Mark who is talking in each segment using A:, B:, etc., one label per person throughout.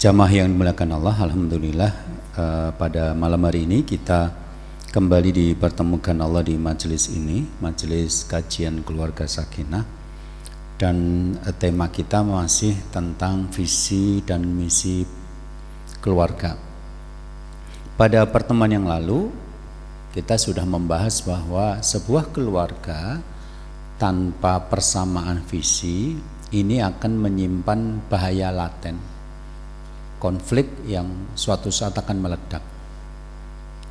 A: Jamaah yang dimuliakan Allah, alhamdulillah pada malam hari ini kita kembali dipertemukan Allah di majelis ini, majelis kajian keluarga sakinah, dan tema kita masih tentang visi dan misi keluarga. Pada pertemuan yang lalu kita sudah membahas bahwa sebuah keluarga tanpa persamaan visi ini akan menyimpan bahaya laten, konflik yang suatu saat akan meledak.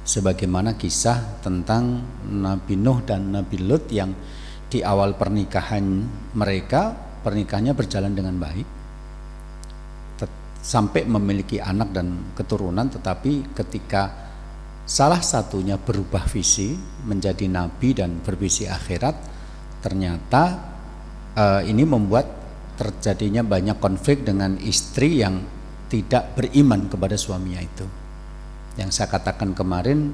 A: Sebagaimana kisah tentang Nabi Nuh dan Nabi Lut yang di awal pernikahan mereka, pernikahannya berjalan dengan baik sampai memiliki anak dan keturunan, tetapi ketika salah satunya berubah visi menjadi nabi dan bervisi akhirat, ternyata ini membuat terjadinya banyak konflik dengan istri yang tidak beriman kepada suaminya itu. Yang saya katakan kemarin,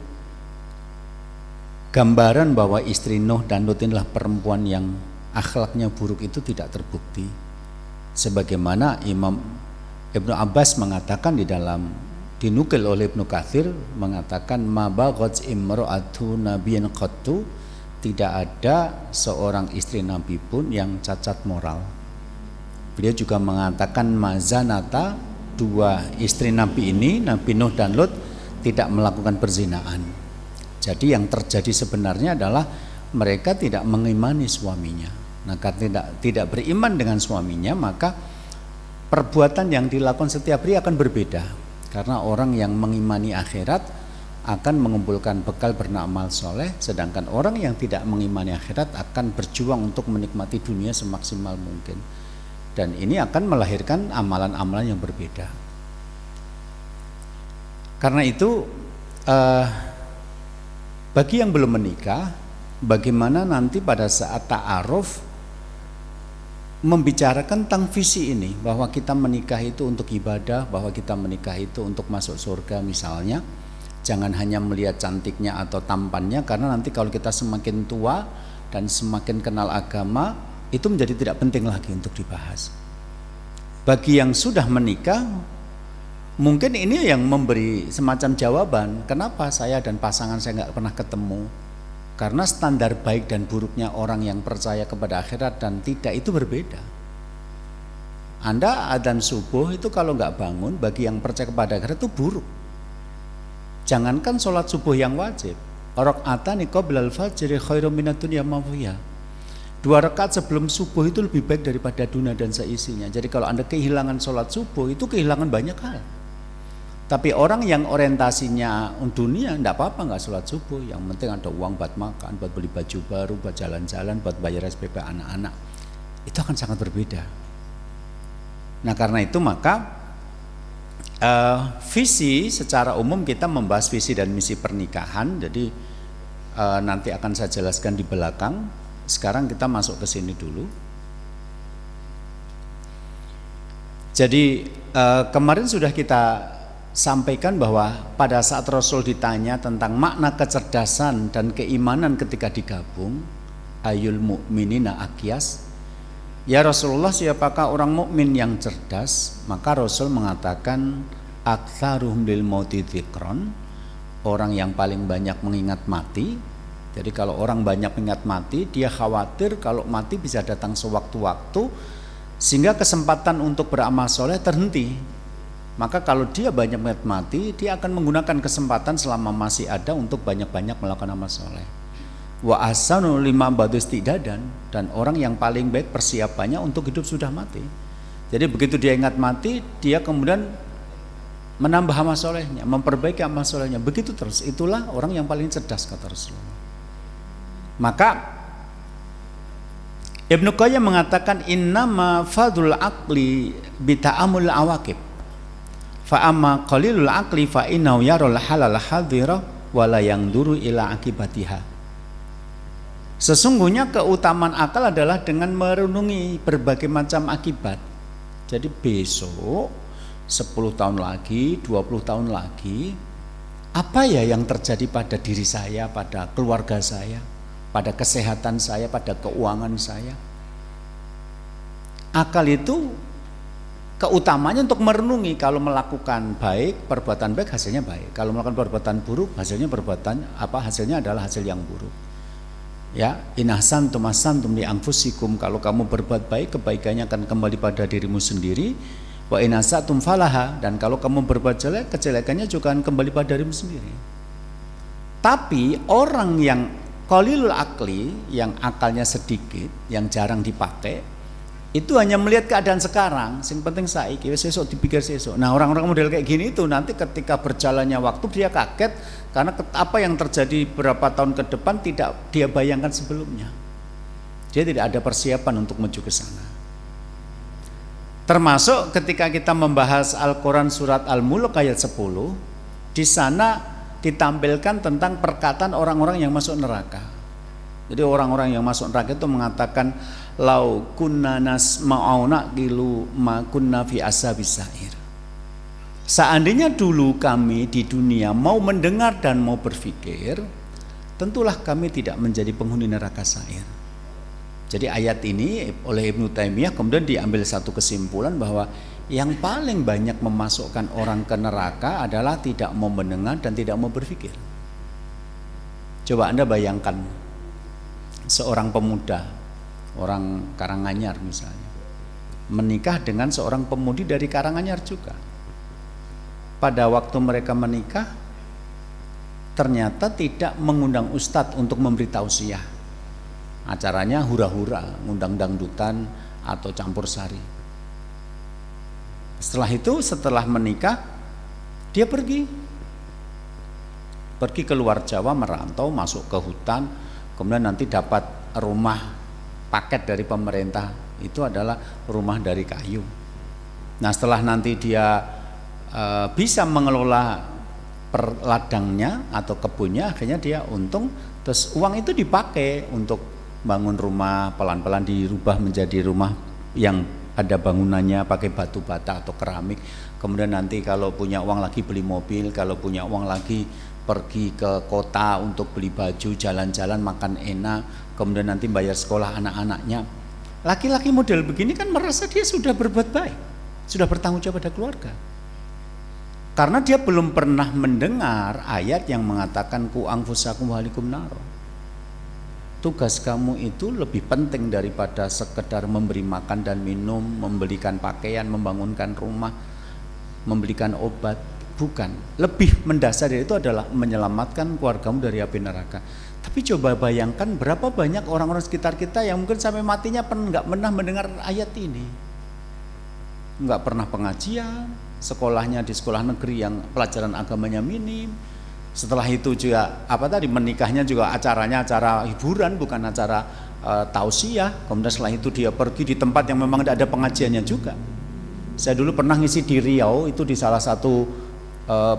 A: gambaran bahwa istri Nuh dan Lut inilah perempuan yang akhlaknya buruk itu tidak terbukti. Sebagaimana Imam Ibnu Abbas mengatakan dinukil oleh Ibnu Katsir mengatakan ma baghat imra'atu nabiyyin qattu, tidak ada seorang istri nabi pun yang cacat moral. Beliau juga mengatakan mazanata, dua istri Nabi ini, Nabi Nuh dan Lut, tidak melakukan perzinaan. Jadi yang terjadi sebenarnya adalah mereka tidak mengimani suaminya. Nah, karena tidak beriman dengan suaminya, maka perbuatan yang dilakukan setiap hari akan berbeda. Karena orang yang mengimani akhirat akan mengumpulkan bekal beramal soleh, sedangkan orang yang tidak mengimani akhirat akan berjuang untuk menikmati dunia semaksimal mungkin. Dan ini akan melahirkan amalan-amalan yang berbeda. Karena itu bagi yang belum menikah, bagaimana nanti pada saat ta'aruf membicarakan tentang visi ini, bahwa kita menikah itu untuk ibadah, bahwa kita menikah itu untuk masuk surga misalnya. Jangan hanya melihat cantiknya atau tampannya, karena nanti kalau kita semakin tua dan semakin kenal agama, itu menjadi tidak penting lagi untuk dibahas. Bagi yang sudah menikah, mungkin ini yang memberi semacam jawaban kenapa saya dan pasangan saya nggak pernah ketemu. Karena standar baik dan buruknya orang yang percaya kepada akhirat dan tidak itu berbeda. Anda adzan subuh itu kalau nggak bangun, bagi yang percaya kepada akhirat itu buruk. Jangankan sholat subuh yang wajib, rakaatani qoblal fajri khairum minad dunya ma fiha. 2 rakaat sebelum subuh itu lebih baik daripada dunia dan seisinya. Jadi kalau Anda kehilangan sholat subuh, itu kehilangan banyak hal. Tapi orang yang orientasinya dunia, enggak apa-apa enggak sholat subuh, yang penting ada uang buat makan, buat beli baju baru, buat jalan-jalan, buat bayar SPP anak-anak. Itu akan sangat berbeda. Nah, karena itu maka visi secara umum kita membahas visi dan misi pernikahan. Jadi nanti akan saya jelaskan di belakang. Sekarang kita masuk ke sini dulu. Jadi kemarin sudah kita sampaikan bahwa pada saat Rasul ditanya tentang makna kecerdasan dan keimanan ketika digabung, ayul mu'minina aqyas, ya Rasulullah, siapakah orang mukmin yang cerdas? Maka Rasul mengatakan aktsaruhum lil mauti dzikron, orang yang paling banyak mengingat mati. Jadi kalau orang banyak mengingat mati, dia khawatir kalau mati bisa datang sewaktu-waktu, sehingga kesempatan untuk beramal soleh terhenti. Maka kalau dia banyak mengingat mati, dia akan menggunakan kesempatan selama masih ada untuk banyak-banyak melakukan amal soleh. Wa ahsanu lima badus tidadan, dan orang yang paling baik persiapannya untuk hidup sudah mati. Jadi begitu dia ingat mati, dia kemudian menambah amal solehnya, memperbaiki amal solehnya, begitu terus. Itulah orang yang paling cerdas, kata Rasulullah. Maka Ibnu Qayyim mengatakan innama fadul aqli bita'amul awaqib, fa amma qalilul aqli fa innahu yaral halal hadira wa la yanduru ila akibatiha. Sesungguhnya keutamaan akal adalah dengan merenungi berbagai macam akibat. Jadi besok 10 tahun lagi, 20 tahun lagi, apa ya yang terjadi pada diri saya, pada keluarga saya, pada kesehatan saya, pada keuangan saya. Akal itu keutamanya untuk merenungi, kalau melakukan baik, perbuatan baik hasilnya baik. Kalau melakukan perbuatan buruk, hasilnya adalah hasil yang buruk. Ya, in ahsantum ahsantum li anfusikum, kalau kamu berbuat baik, kebaikannya akan kembali pada dirimu sendiri. Wa in asatum falaha, dan kalau kamu berbuat jelek, kejelekannya juga akan kembali pada dirimu sendiri. Tapi orang yang qalilul akli, yang akalnya sedikit, yang jarang dipakai, itu hanya melihat keadaan sekarang, yang penting saiki, sesuk dipikir sesuk. Nah, orang-orang model kayak gini itu nanti ketika berjalannya waktu dia kaget karena apa yang terjadi beberapa tahun ke depan tidak dia bayangkan sebelumnya. Dia tidak ada persiapan untuk menuju ke sana. Termasuk ketika kita membahas Al-Quran surat Al-Mulk ayat 10, di sana ditampilkan tentang perkataan orang-orang yang masuk neraka. Jadi orang-orang yang masuk neraka itu mengatakan, lau kunna nasma'u naqilu ma kunna fi ashabis sa'ir. Seandainya dulu kami di dunia mau mendengar dan mau berpikir, tentulah kami tidak menjadi penghuni neraka sa'ir. Jadi ayat ini oleh Ibnu Taimiyah kemudian diambil satu kesimpulan bahwa yang paling banyak memasukkan orang ke neraka adalah tidak mau mendengar dan tidak mau berpikir. Coba Anda bayangkan seorang pemuda, orang Karanganyar misalnya, menikah dengan seorang pemudi dari Karanganyar juga. Pada waktu mereka menikah, ternyata tidak mengundang ustadz untuk memberi tausiah. Acaranya hura-hura, ngundang dangdutan atau campur sari. Setelah menikah, dia pergi ke luar Jawa, merantau, masuk ke hutan, kemudian nanti dapat rumah paket dari pemerintah, itu adalah rumah dari kayu. Nah, setelah nanti dia bisa mengelola ladangnya atau kebunnya, akhirnya dia untung, terus uang itu dipakai untuk bangun rumah, pelan-pelan dirubah menjadi rumah yang ada bangunannya pakai batu bata atau keramik. Kemudian nanti kalau punya uang lagi beli mobil, kalau punya uang lagi pergi ke kota untuk beli baju, jalan-jalan, makan enak, kemudian nanti bayar sekolah anak-anaknya. Laki-laki model begini kan merasa dia sudah berbuat baik, sudah bertanggung jawab pada keluarga. Karena dia belum pernah mendengar ayat yang mengatakan ku anfusakum wa ahlikum naro. Tugas kamu itu lebih penting daripada sekedar memberi makan dan minum, membelikan pakaian, membangunkan rumah, membelikan obat. Bukan. Lebih mendasar dari itu adalah menyelamatkan keluargamu dari api neraka. Tapi coba bayangkan berapa banyak orang-orang sekitar kita yang mungkin sampai matinya nggak pernah mendengar ayat ini, nggak pernah pengajian, sekolahnya di sekolah negeri yang pelajaran agamanya minim. Setelah itu juga menikahnya juga acaranya acara hiburan, bukan acara tausiah. Kemudian setelah itu dia pergi di tempat yang memang tidak ada pengajiannya juga. Saya dulu pernah ngisi di Riau, itu di salah satu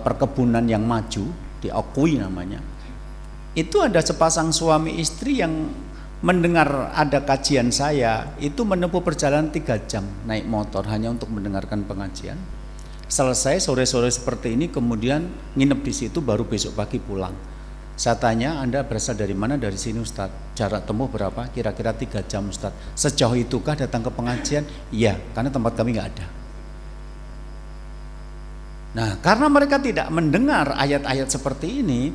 A: perkebunan yang maju, di Okui namanya. Itu ada sepasang suami istri yang mendengar ada kajian saya, itu menempuh perjalanan 3 jam naik motor hanya untuk mendengarkan pengajian. Selesai sore-sore seperti ini, kemudian nginep di situ, baru besok pagi pulang. Saya tanya, Anda berasal dari mana? Dari sini Ustaz. Jarak tempuh berapa? Kira-kira 3 jam Ustaz. Sejauh itukah datang ke pengajian? Iya, karena tempat kami nggak ada. Nah, karena mereka tidak mendengar ayat-ayat seperti ini,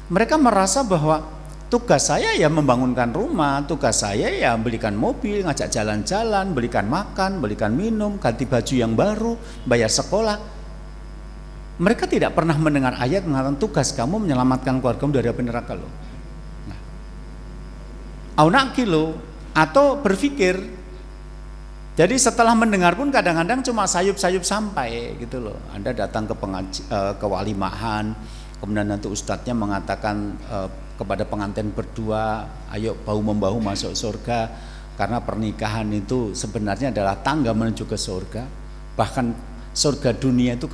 A: mereka merasa bahwa tugas saya ya membangunkan rumah, tugas saya ya belikan mobil, ngajak jalan-jalan, belikan makan, belikan minum, ganti baju yang baru, bayar sekolah. Mereka tidak pernah mendengar ayat mengatakan tugas kamu menyelamatkan keluargamu dari api neraka loh. Nah, aunakilu atau berpikir. Jadi setelah mendengar pun kadang-kadang cuma sayup-sayup sampai gitu loh. Anda datang ke walimahan, kemudian nanti ustadznya mengatakan kepada pengantin berdua, ayo bahu-membahu masuk surga, karena pernikahan itu sebenarnya adalah tangga menuju ke surga. Bahkan surga dunia itu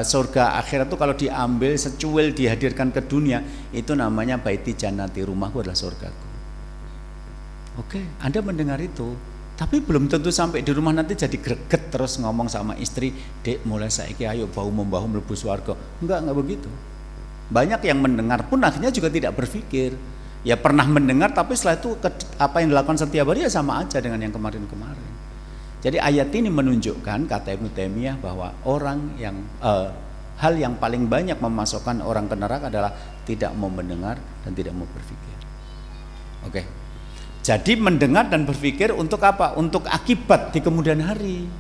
A: surga akhirat itu kalau diambil secuil dihadirkan ke dunia, itu namanya baiti jannati, rumahku adalah surgaku. Oke, Anda mendengar itu, tapi belum tentu sampai di rumah nanti jadi greget terus ngomong sama istri, "Dek, mulai saiki ayo bahu-membahu mlebu surga." Enggak begitu. Banyak yang mendengar pun akhirnya juga tidak berpikir. Ya pernah mendengar, tapi setelah itu apa yang dilakukan setiap hari ya sama aja dengan yang kemarin-kemarin. Jadi ayat ini menunjukkan, kata Ibnu Taimiyah, bahwa orang yang hal yang paling banyak memasukkan orang ke neraka adalah tidak mau mendengar dan tidak mau berpikir. Oke. Jadi mendengar dan berpikir untuk apa? Untuk akibat di kemudian hari.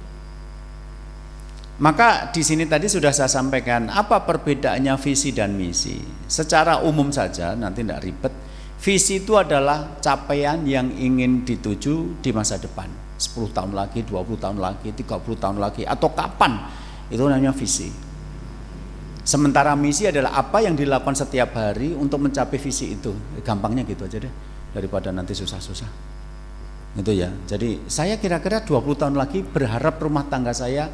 A: Maka di sini tadi sudah saya sampaikan apa perbedaannya visi dan misi. Secara umum saja, nanti tidak ribet. Visi itu adalah capaian yang ingin dituju di masa depan. 10 tahun lagi, 20 tahun lagi, 30 tahun lagi, atau kapan. Itu namanya visi. Sementara misi adalah apa yang dilakukan setiap hari untuk mencapai visi itu. Gampangnya gitu aja deh, daripada nanti susah-susah. Itu ya. Jadi saya kira-kira 20 tahun lagi berharap rumah tangga saya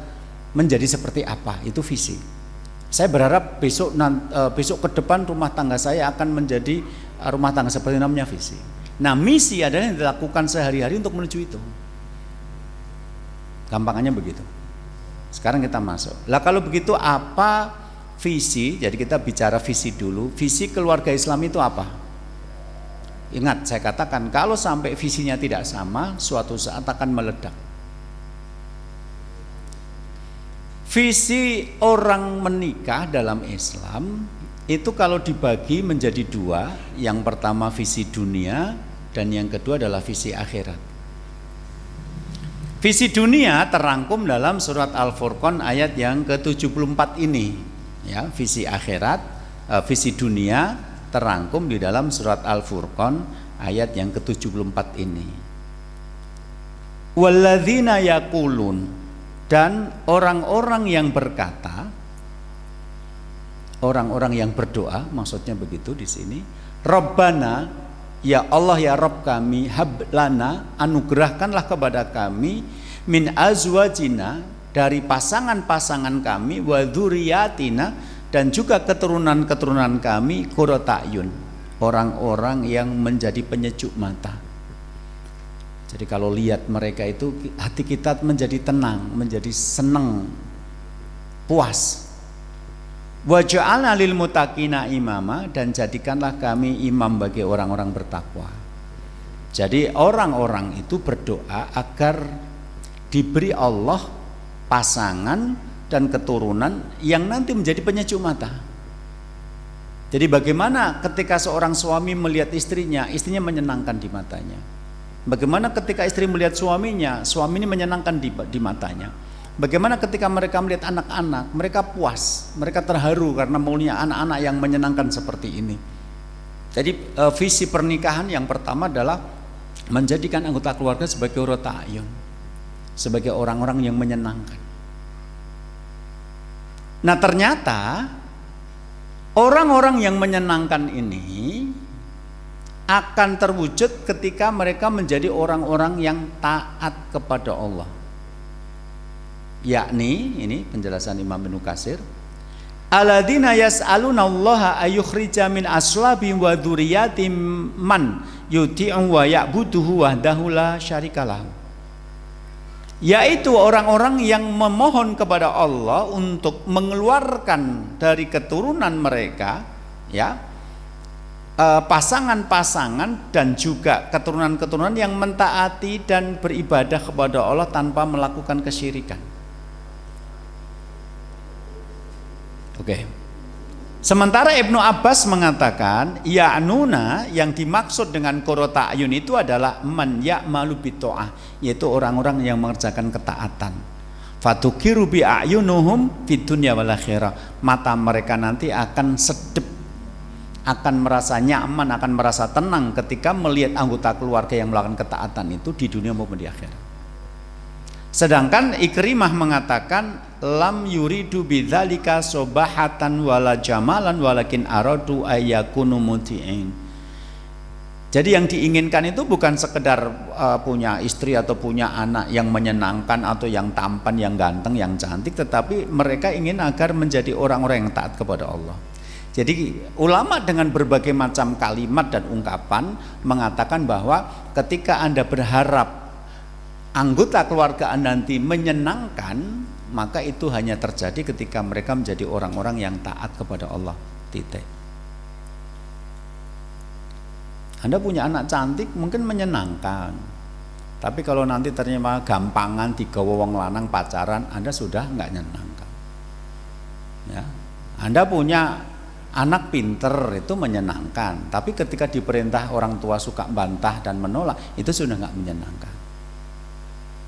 A: menjadi seperti apa, itu visi. Saya berharap besok ke depan rumah tangga saya akan menjadi rumah tangga seperti namanya visi. Nah, misi adalah yang dilakukan sehari-hari untuk menuju itu. Gampangannya begitu. Sekarang kita masuk. Lah kalau begitu apa visi? Jadi kita bicara visi dulu. Visi keluarga Islam itu apa? Ingat, saya katakan kalau sampai visinya tidak sama, suatu saat akan meledak. Visi orang menikah dalam Islam itu kalau dibagi menjadi dua, yang pertama visi dunia dan yang kedua adalah visi akhirat. Visi dunia terangkum dalam surat Al-Furqan ayat yang ke-74 ini, ya. Visi akhirat, visi dunia terangkum di dalam surat Al-Furqan ayat yang ke-74 ini. Walladzina yaqulun, dan orang-orang yang berkata, orang-orang yang berdoa, maksudnya begitu di sini. Rabbana, ya Allah ya Rabb kami, hablana, anugerahkanlah kepada kami, min azwajina, dari pasangan-pasangan kami, wa dzurriyyatina, dan juga keturunan-keturunan kami, qurrata a'yun, orang-orang yang menjadi penyejuk mata. Jadi kalau lihat mereka itu hati kita menjadi tenang, menjadi senang, puas. Wa ja'alna lil muttaqina imama, dan jadikanlah kami imam bagi orang-orang bertakwa. Jadi orang-orang itu berdoa agar diberi Allah pasangan dan keturunan yang nanti menjadi penyejuk mata. Jadi bagaimana ketika seorang suami melihat istrinya menyenangkan di matanya. Bagaimana ketika istri melihat suaminya, suami ini menyenangkan di matanya. Bagaimana ketika mereka melihat anak-anak, mereka puas, mereka terharu karena maunya anak-anak yang menyenangkan seperti ini. Jadi visi pernikahan yang pertama adalah menjadikan anggota keluarga sebagai qurrata a'yun, sebagai orang-orang yang menyenangkan. Nah, ternyata orang-orang yang menyenangkan ini akan terwujud ketika mereka menjadi orang-orang yang taat kepada Allah. Yakni, ini penjelasan Imam Ibnu Katsir, alladzina yas'aluna Allah ayyukhrija min aslabihim wa dzurriyyatihim man yuti'u wa ya'buduhu wahdahu la syarikalahu. Yaitu orang-orang yang memohon kepada Allah untuk mengeluarkan dari keturunan mereka, ya, pasangan-pasangan dan juga keturunan-keturunan yang mentaati dan beribadah kepada Allah tanpa melakukan kesyirikan. Oke. Sementara Ibnu Abbas mengatakan, ya'nuna, yang dimaksud dengan qurrata a'yun itu adalah man ya'malu bitta'ah, yaitu orang-orang yang mengerjakan ketaatan. Fatukiru bi a'yunuhum fid dunya wal akhirah. Mata mereka nanti akan sedep, akan merasa nyaman, akan merasa tenang ketika melihat anggota keluarga yang melakukan ketaatan itu di dunia maupun di akhirat. Sedangkan Ikrimah mengatakan lam yuridu bidzalika sobahatan wala jamalan walakin aradu ayyakunu muti'in. Jadi yang diinginkan itu bukan sekedar punya istri atau punya anak yang menyenangkan atau yang tampan, yang ganteng, yang cantik, tetapi mereka ingin agar menjadi orang-orang yang taat kepada Allah. Jadi ulama dengan berbagai macam kalimat dan ungkapan mengatakan bahwa ketika Anda berharap anggota keluarga Anda nanti menyenangkan, maka itu hanya terjadi ketika mereka menjadi orang-orang yang taat kepada Allah. Titik. Anda punya anak cantik mungkin menyenangkan, Tapi kalau nanti ternyata gampangan digawa wong lanang pacaran, Anda sudah nggak nyenangkan. Ya, Anda punya anak pinter itu menyenangkan, tapi ketika diperintah orang tua suka bantah dan menolak, itu sudah nggak menyenangkan.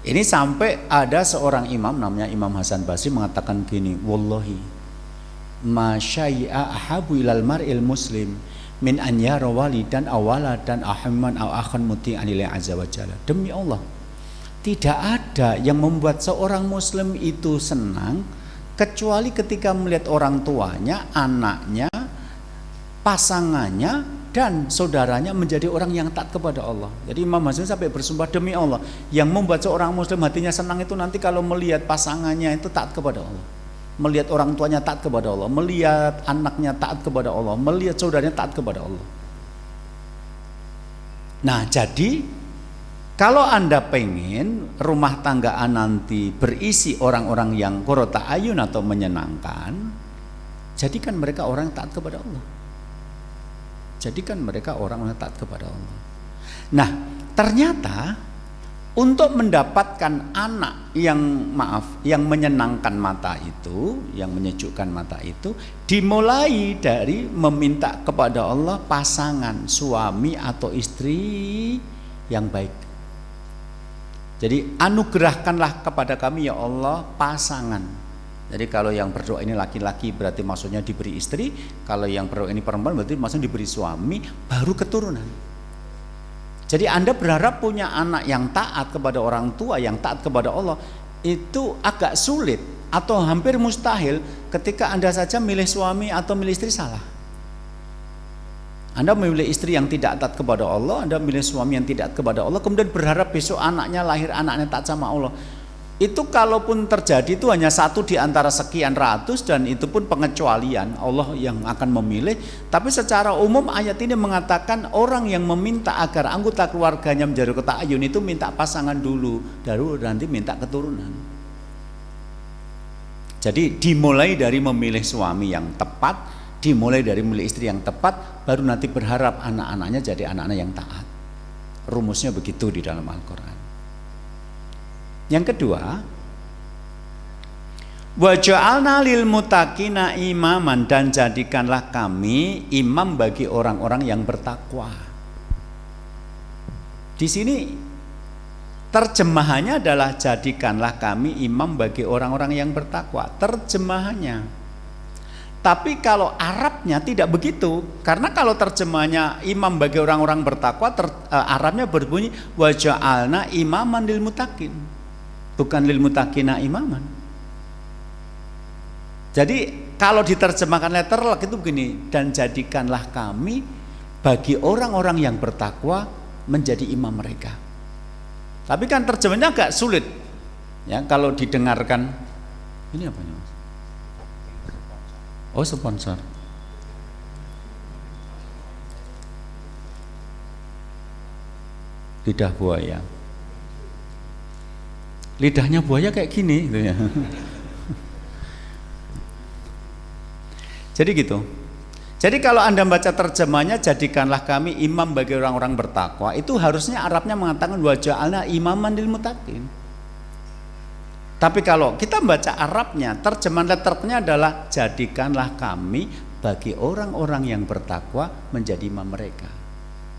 A: Ini sampai ada seorang imam namanya Imam Hasan Basri mengatakan gini, wallahi ma syai'a ahabu ilal mar'il muslim min an yara walidan awala dan ahman aw akhan muti'an lillahi azza wa jalla. Demi Allah, tidak ada yang membuat seorang muslim itu senang kecuali ketika melihat orang tuanya, anaknya, pasangannya dan saudaranya menjadi orang yang taat kepada Allah. Jadi Imam Hasan sampai bersumpah, demi Allah, yang membuat seorang muslim hatinya senang itu nanti kalau melihat pasangannya itu taat kepada Allah, melihat orang tuanya taat kepada Allah, melihat anaknya taat kepada Allah, melihat saudaranya taat kepada Allah. Nah, jadi kalau Anda pengen rumah tanggaan nanti berisi orang-orang yang qurrata ayun atau menyenangkan, jadikan mereka orang yang taat kepada Allah. Jadikan mereka orang yang taat kepada Allah. Nah, ternyata untuk mendapatkan anak yang menyenangkan mata itu, yang menyejukkan mata itu, dimulai dari meminta kepada Allah pasangan suami atau istri yang baik. Jadi anugerahkanlah kepada kami ya Allah pasangan. Jadi kalau yang berdoa ini laki-laki berarti maksudnya diberi istri, kalau yang berdoa ini perempuan berarti maksudnya diberi suami, baru keturunan. Jadi Anda berharap punya anak yang taat kepada orang tua, yang taat kepada Allah, itu agak sulit atau hampir mustahil ketika Anda saja milih suami atau milih istri salah. Anda memilih istri yang tidak taat kepada Allah, Anda memilih suami yang tidak taat kepada Allah, kemudian berharap besok anaknya lahir anaknya taat sama Allah. Itu kalaupun terjadi itu hanya satu di antara sekian ratus, dan itu pun pengecualian, Allah yang akan memilih. Tapi secara umum ayat ini mengatakan orang yang meminta agar anggota keluarganya menjadi qurrata ayun itu minta pasangan dulu, baru nanti minta keturunan. Jadi dimulai dari memilih suami yang tepat, dimulai dari memilih istri yang tepat, baru nanti berharap anak-anaknya jadi anak-anak yang taat. Rumusnya begitu di dalam Al-Quran. Yang kedua, wa ja'alna lil muttaqina imaman, dan jadikanlah kami imam bagi orang-orang yang bertakwa. Di sini terjemahannya adalah jadikanlah kami imam bagi orang-orang yang bertakwa. Terjemahannya. Tapi kalau Arabnya tidak begitu, karena kalau terjemahannya imam bagi orang-orang bertakwa, Arabnya berbunyi wa ja'alna imaman lil muttaqin, bukan lil muttaqina imaman. Jadi kalau diterjemahkan letterlock itu begini, dan jadikanlah kami bagi orang-orang yang bertakwa menjadi imam mereka. Tapi kan terjemahnya agak sulit ya kalau didengarkan. Ini apa nih? Oh, sponsor. Lidah buaya. Lidahnya buaya kayak gini gitu ya. Jadi gitu. Jadi kalau Anda baca terjemahnya jadikanlah kami imam bagi orang-orang bertakwa, itu harusnya Arabnya mengatakan wa ja'alna imaman lil muttaqin. Tapi kalau kita baca Arabnya, terjemahan letternya adalah jadikanlah kami bagi orang-orang yang bertakwa menjadi imam mereka.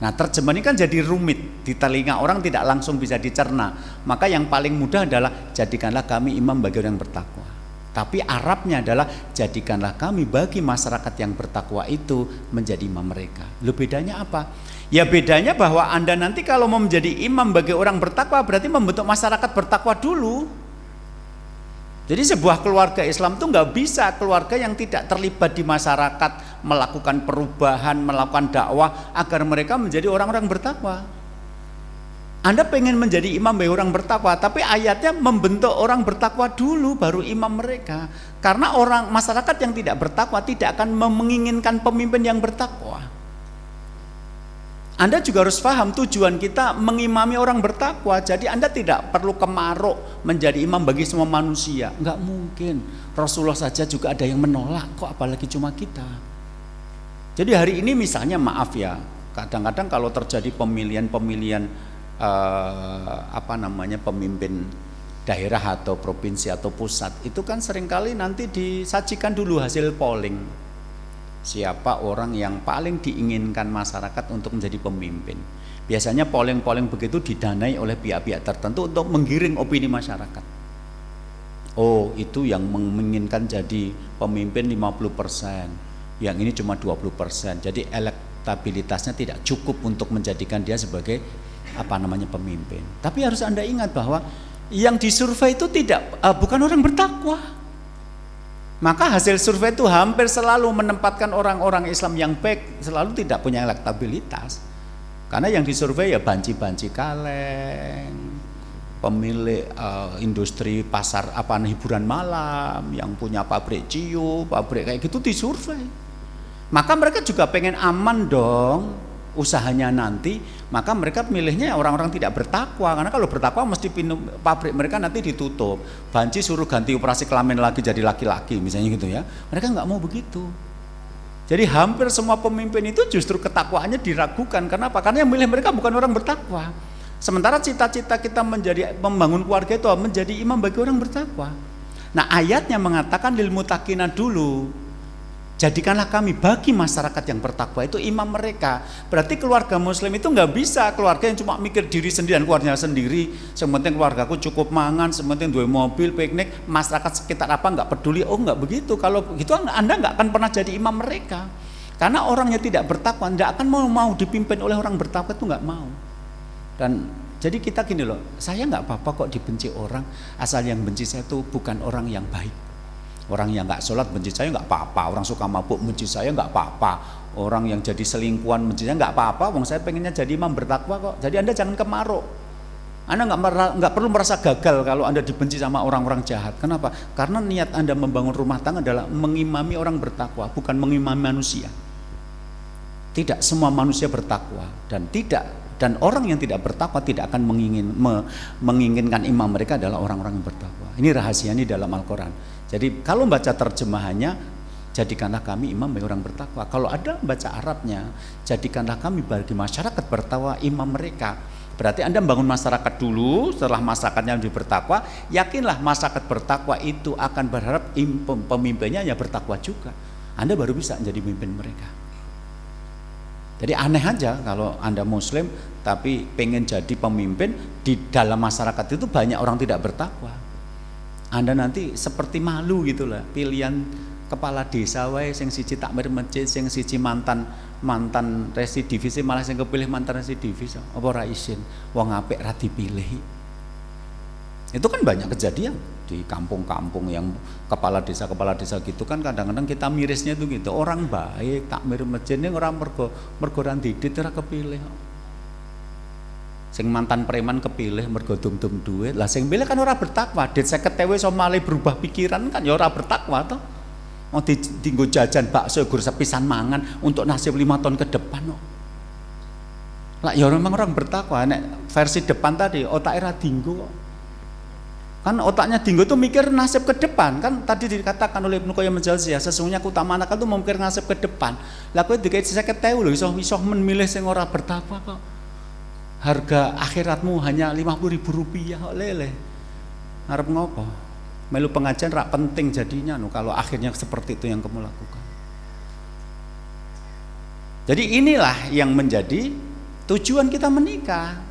A: Nah, terjemahan ini kan jadi rumit, di telinga orang tidak langsung bisa dicerna. Maka yang paling mudah adalah jadikanlah kami imam bagi orang yang bertakwa. Tapi Arabnya adalah jadikanlah kami bagi masyarakat yang bertakwa itu menjadi imam mereka. Loh, bedanya apa? Ya bedanya bahwa Anda nanti kalau mau menjadi imam bagi orang bertakwa berarti membentuk masyarakat bertakwa dulu. Jadi sebuah keluarga Islam itu nggak bisa keluarga yang tidak terlibat di masyarakat, melakukan perubahan, melakukan dakwah agar mereka menjadi orang-orang bertakwa. Anda pengen menjadi imam bagi orang bertakwa, tapi ayatnya membentuk orang bertakwa dulu baru imam mereka. Karena orang masyarakat yang tidak bertakwa tidak akan menginginkan pemimpin yang bertakwa. Anda juga harus paham tujuan kita mengimami orang bertakwa. Jadi Anda tidak perlu kemaruk menjadi imam bagi semua manusia. Enggak mungkin. Rasulullah saja juga ada yang menolak, kok apalagi cuma kita. Jadi hari ini misalnya maaf ya, kadang-kadang kalau terjadi pemilihan pemimpin daerah atau provinsi atau pusat itu kan seringkali nanti disajikan dulu hasil polling, siapa orang yang paling diinginkan masyarakat untuk menjadi pemimpin. Biasanya polling-polling begitu didanai oleh pihak-pihak tertentu untuk menggiring opini masyarakat. Oh, itu yang menginginkan jadi pemimpin 50%, yang ini cuma 20%. Jadi elektabilitasnya tidak cukup untuk menjadikan dia sebagai pemimpin. Tapi harus Anda ingat bahwa yang disurvei itu bukan orang bertakwa. Maka hasil survei itu hampir selalu menempatkan orang-orang Islam yang baik selalu tidak punya elektabilitas. Karena yang disurvei ya banci-banci kaleng, pemilik industri pasar hiburan malam, yang punya pabrik ciu, pabrik kayak gitu disurvei. Maka mereka juga pengen aman dong usahanya nanti, maka mereka milihnya orang-orang tidak bertakwa, karena kalau bertakwa mesti pabrik mereka nanti ditutup, banci suruh ganti operasi kelamin lagi jadi laki-laki misalnya gitu ya. Mereka nggak mau begitu. Jadi hampir semua pemimpin itu justru ketakwaannya diragukan. Kenapa? Karena yang milih mereka bukan orang bertakwa. Sementara cita-cita kita membangun keluarga itu menjadi imam bagi orang bertakwa. Nah, ayatnya mengatakan lil muttaqina dulu. Jadikanlah kami bagi masyarakat yang bertakwa itu imam mereka. Berarti keluarga muslim itu nggak bisa keluarga yang cuma mikir diri sendiri dan keluarganya sendiri. Sementing keluargaku cukup mangan, sementing dua mobil, piknik, masyarakat sekitar nggak peduli. Oh, nggak begitu. Kalau begitu Anda nggak akan pernah jadi imam mereka. Karena orangnya tidak bertakwa, nggak akan mau dipimpin oleh orang bertakwa, itu nggak mau. Dan jadi kita gini loh, saya nggak apa-apa kok dibenci orang, asal yang benci saya itu bukan orang yang baik. Orang yang nggak sholat benci saya nggak apa-apa, orang suka mabuk benci saya nggak apa-apa, orang yang jadi selingkuhan benci saya nggak apa-apa. Wong saya pengennya jadi imam bertakwa kok. Jadi Anda jangan kemaruk. Anda nggak perlu merasa gagal kalau Anda dibenci sama orang-orang jahat. Kenapa? Karena niat Anda membangun rumah tangga adalah mengimami orang bertakwa, bukan mengimami manusia. Tidak semua manusia bertakwa dan orang yang tidak bertakwa tidak akan menginginkan imam mereka adalah orang-orang yang bertakwa. Ini rahasianya dalam Al-Quran. Jadi kalau baca terjemahannya, jadikanlah kami imam bagi orang bertakwa. Kalau ada baca Arabnya, jadikanlah kami bagi masyarakat bertakwa imam mereka. Berarti Anda bangun masyarakat dulu, setelah masyarakatnya menjadi bertakwa, yakinlah masyarakat bertakwa itu akan berharap pemimpinnya ya bertakwa juga. Anda baru bisa menjadi pemimpin mereka. Jadi aneh aja kalau Anda muslim tapi pengen jadi pemimpin, di dalam masyarakat itu banyak orang tidak bertakwa. Anda nanti seperti malu gitulah, pilihan kepala desa wae sing siji takmir masjid, sing siji mantan residivis, malah sing kepilih mantan residivis. Apa ora isin wong apik ra dipilih. Itu kan banyak kejadian di kampung-kampung yang kepala desa gitu kan, kadang-kadang kita mirisnya itu gitu, orang baik takmir masjid ning ora mergo ra didit ora kepilih. Sing mantan preman kepilih mergo dum-dum duit. Lah sing pilih kan ora bertakwa. Dit 50 ewe iso malih berubah pikiran kan ya ora bertakwa toh. Mau dienggo jajan bakso gur sepisan mangan untuk nasib 5 tahun ke depan kok. Lah ya memang orang bertakwa. Nek versi depan tadi otak era dinggo kok. Kan otaknya dinggo tuh mikir nasib ke depan. Kan tadi dikatakan oleh Ibnu Qayyim al-Jauziyah, sesungguhnya keutamaan akal tuh memikir nasib ke depan. Lah kowe dikait 50 ewe lho iso memilih sing ora bertakwa kok. Harga akhiratmu hanya 50.000 rupiah kok leleh. Harap ngopo? Melu pengajian rak penting jadinya kalau akhirnya seperti itu yang kamu lakukan. Jadi inilah yang menjadi tujuan kita menikah.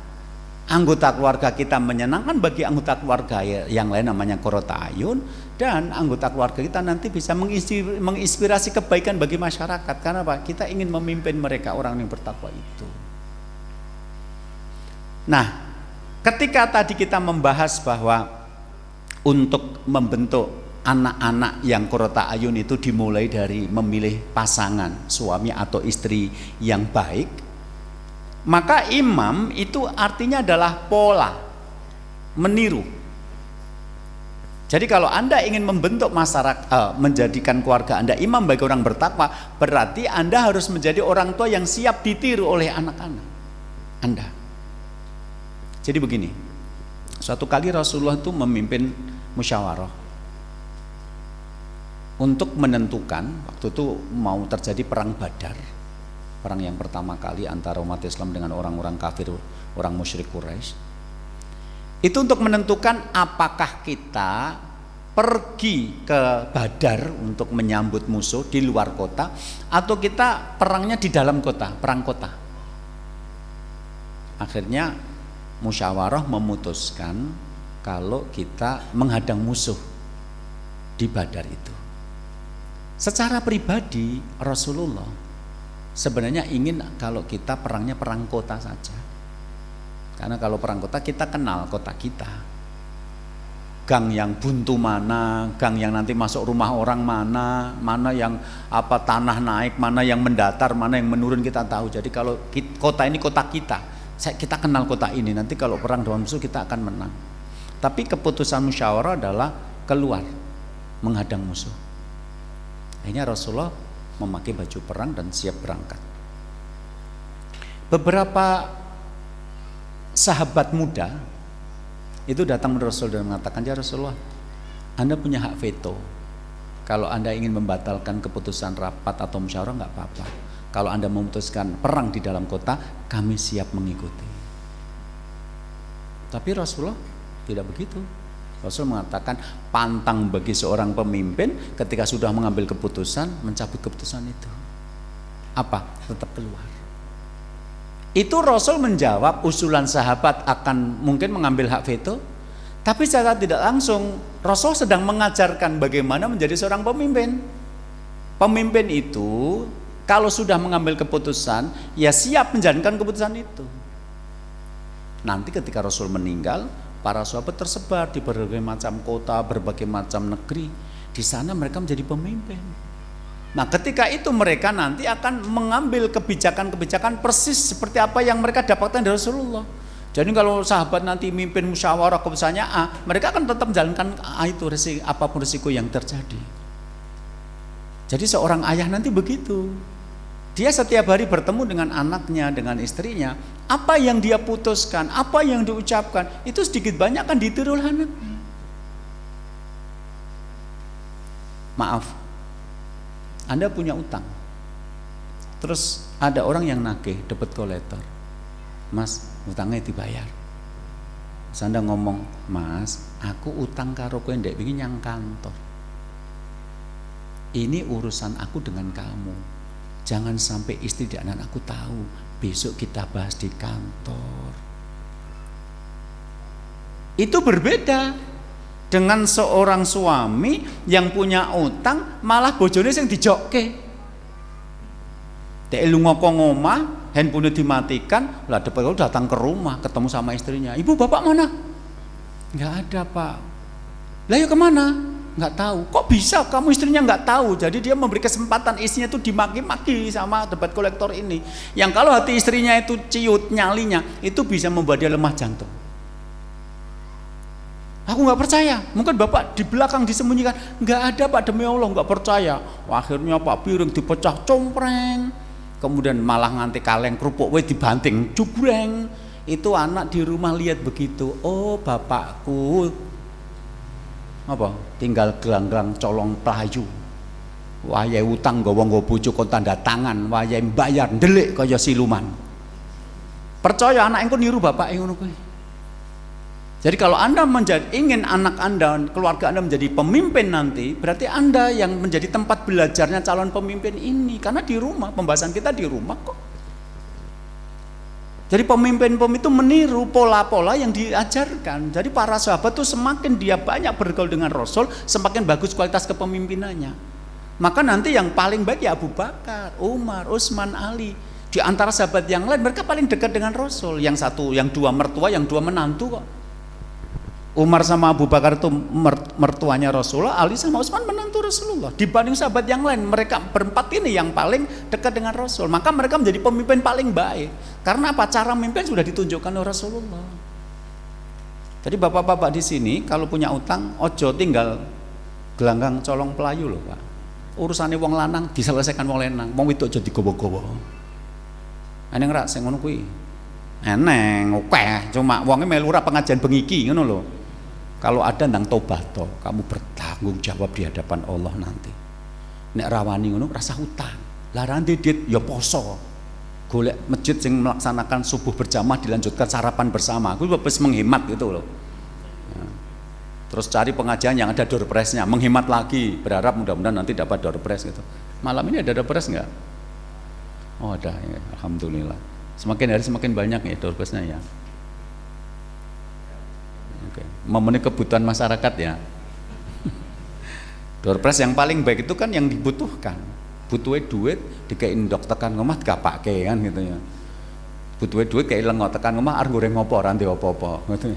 A: Anggota keluarga kita menyenangkan, bagi anggota keluarga yang lain namanya qurratu ayun, dan anggota keluarga kita nanti bisa menginspirasi kebaikan bagi masyarakat. Karena apa? Kita ingin memimpin mereka orang yang bertakwa itu. Nah, ketika tadi kita membahas bahwa untuk membentuk anak-anak yang qurratu ayun itu dimulai dari memilih pasangan suami atau istri yang baik, maka imam itu artinya adalah pola, meniru. Jadi kalau Anda ingin membentuk masyarakat, menjadikan keluarga Anda imam bagi orang bertakwa, berarti Anda harus menjadi orang tua yang siap ditiru oleh anak-anak Anda. Jadi begini, suatu kali Rasulullah itu memimpin musyawarah untuk menentukan, waktu itu mau terjadi perang Badar, perang yang pertama kali antara umat Islam dengan orang-orang kafir, orang musyrik Quraisy. Itu untuk menentukan apakah kita pergi ke Badar untuk menyambut musuh di luar kota atau kita perangnya di dalam kota, perang kota. Akhirnya musyawarah memutuskan kalau kita menghadang musuh di Badar itu. Secara pribadi Rasulullah sebenarnya ingin kalau kita perangnya perang kota saja. Karena kalau perang kota kita kenal kota kita. Gang yang buntu mana, gang yang nanti masuk rumah orang mana, mana yang apa tanah naik, mana yang mendatar, mana yang menurun kita tahu. Jadi kalau kota ini kota kita kenal kota ini. Nanti kalau perang dengan musuh kita akan menang. Tapi keputusan musyawarah adalah keluar menghadang musuh. Akhirnya Rasulullah memakai baju perang dan siap berangkat. Beberapa sahabat muda itu datang ke Rasul dan mengatakan, ya Rasulullah, Anda punya hak veto. Kalau Anda ingin membatalkan keputusan rapat atau musyawarah nggak apa-apa. Kalau Anda memutuskan perang di dalam kota, kami siap mengikuti. Tapi Rasulullah tidak begitu. Rasul mengatakan pantang bagi seorang pemimpin ketika sudah mengambil keputusan mencabut keputusan itu. Apa? Tetap keluar. Itu Rasul menjawab usulan sahabat akan mungkin mengambil hak veto, tapi secara tidak langsung Rasul sedang mengajarkan bagaimana menjadi seorang pemimpin. Pemimpin itu kalau sudah mengambil keputusan, ya siap menjalankan keputusan itu. Nanti ketika Rasul meninggal, para sahabat tersebar di berbagai macam kota, berbagai macam negeri. Di sana mereka menjadi pemimpin. Nah, ketika itu mereka nanti akan mengambil kebijakan-kebijakan persis seperti apa yang mereka dapatkan dari Rasulullah. Jadi kalau sahabat nanti mimpin musyawarah keputusannya A, mereka akan tetap menjalankan A itu apapun risiko yang terjadi. Jadi seorang ayah nanti begitu. Dia setiap hari bertemu dengan anaknya, dengan istrinya. Apa yang dia putuskan, apa yang diucapkan, itu sedikit banyak kan ditiru oleh anaknya. Maaf, Anda punya utang. Terus ada orang yang nagih, dapat kolektor. Mas, utangnya dibayar. Terus Anda ngomong, Mas, aku utang karo kowe ndek iki nyang kantor. Ini urusan aku dengan kamu. Jangan sampai istri dan anak aku tahu. Besok kita bahas di kantor. Itu berbeda dengan seorang suami yang punya utang malah bojone sing dijokke. Dek lunga kok ngomah, handphone dimatikan, lah depan datang ke rumah ketemu sama istrinya. Ibu bapak mana? Nggak ada pak. Lah yuk kemana? Nggak tahu. Kok bisa kamu istrinya nggak tahu? Jadi dia memberi kesempatan istrinya itu dimaki-maki sama debat kolektor ini. Yang kalau hati istrinya itu ciut nyalinya, itu bisa membuat dia lemah jantung. Aku nggak percaya. Mungkin bapak di belakang disembunyikan. Nggak ada pak, demi Allah nggak percaya. Akhirnya pak piring dipecah compreng. Kemudian malah nganti kaleng kerupuk dibanting jubreng. Itu anak di rumah lihat begitu. Oh bapakku apa tinggal gelang-gelang colong pelayu, wayahe utang nggawa bojo kon tanda tangan, wayahe bayar ndelik kaya siluman. Percaya anak engko niru bapak ngono kuwi. Jadi kalau Anda ingin anak Anda, keluarga Anda menjadi pemimpin nanti, berarti Anda yang menjadi tempat belajarnya calon pemimpin ini. Karena di rumah, pembahasan kita di rumah kok. Jadi pemimpin itu meniru pola-pola yang diajarkan. Jadi para sahabat tuh semakin dia banyak bergaul dengan Rasul, semakin bagus kualitas kepemimpinannya. Maka nanti yang paling baik ya Abu Bakar, Umar, Utsman, Ali. Di antara sahabat yang lain mereka paling dekat dengan Rasul. Yang satu, yang dua mertua, yang dua menantu kok. Umar sama Abu Bakar itu mertuanya Rasulullah, Ali sama Utsman menantu Rasulullah. Dibanding sahabat yang lain, mereka berempat ini yang paling dekat dengan Rasul. Maka mereka menjadi pemimpin paling baik. Karena apa? Cara memimpin sudah ditunjukkan oleh Rasulullah. Jadi bapak-bapak di sini kalau punya utang, ojo tinggal gelanggang colong pelayu loh pak. Urusannya wong lanang diselesaikan wong lanang, wong wedok aja digowo-gowo. Eneng rak sing ngono kuwi. Eneng, oke, cuma wongnya melu ora pengajian bengiki ngono lho. Kalau ada ndang tobat toh, kamu bertanggung jawab di hadapan Allah nanti. Nek rawani ngono rasa hutang. Lah nanti dit ya poso. golek masjid yang melaksanakan subuh berjamaah dilanjutkan sarapan bersama. Aku habis menghemat gitu loh. Ya. Terus cari pengajian yang ada door prize-nya, menghemat lagi, berharap mudah-mudahan nanti dapat door prize gitu. Malam ini ada door prize enggak? Oh ada ya, alhamdulillah. Semakin hari semakin banyak ya door prize-nya ya. Oke. Memenuhi kebutuhan masyarakat ya. Door prize yang paling baik itu kan yang dibutuhkan. Butuhnya duit dikain ndok tekan ngomah gak pakai kan gitu ya. Butuhnya duit kayak lengo tekan ngomah arep goreng opo ora ndek apa-apa gitu.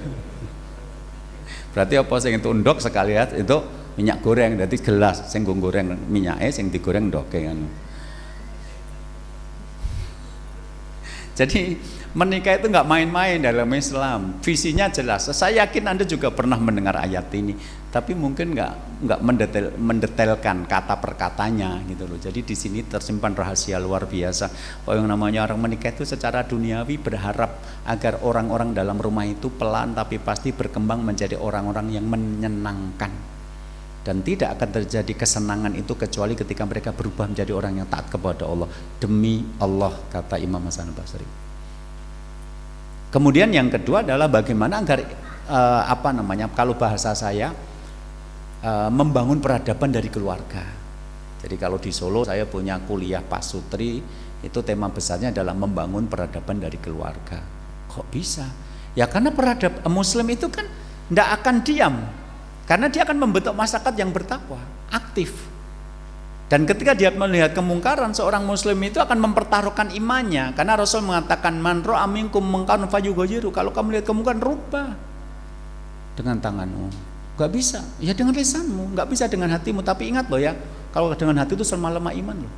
A: Berarti apa sing itu ndok sekalian itu minyak goreng, dadi gelas sing nggo goreng minyake sing digoreng ndoke kan. Jadi menikah itu nggak main-main dalam Islam. Visinya jelas. Saya yakin Anda juga pernah mendengar ayat ini, tapi mungkin nggak mendetailkan kata per katanya gitu loh. Jadi di sini tersimpan rahasia luar biasa. Oh, yang namanya orang menikah itu secara duniawi berharap agar orang-orang dalam rumah itu pelan tapi pasti berkembang menjadi orang-orang yang menyenangkan. Dan tidak akan terjadi kesenangan itu kecuali ketika mereka berubah menjadi orang yang taat kepada Allah. Demi Allah, kata Imam Hasan Basri. Kemudian yang kedua adalah bagaimana agar kalau bahasa saya membangun peradaban dari keluarga. Jadi kalau di Solo saya punya kuliah pasutri, itu tema besarnya adalah membangun peradaban dari keluarga. Kok bisa? Ya karena Muslim itu kan tidak akan diam. Karena dia akan membentuk masyarakat yang bertakwa, aktif. Dan ketika dia melihat kemungkaran, seorang muslim itu akan mempertaruhkan imannya. Karena Rasul mengatakan, man ra'a minkum munkaran falyughayyirhu. Kalau kamu lihat kemungkaran, rubah dengan tanganmu. Gak bisa, ya dengan lisanmu. Gak bisa dengan hatimu. Tapi ingat loh ya, kalau dengan hati itu lemah iman loh.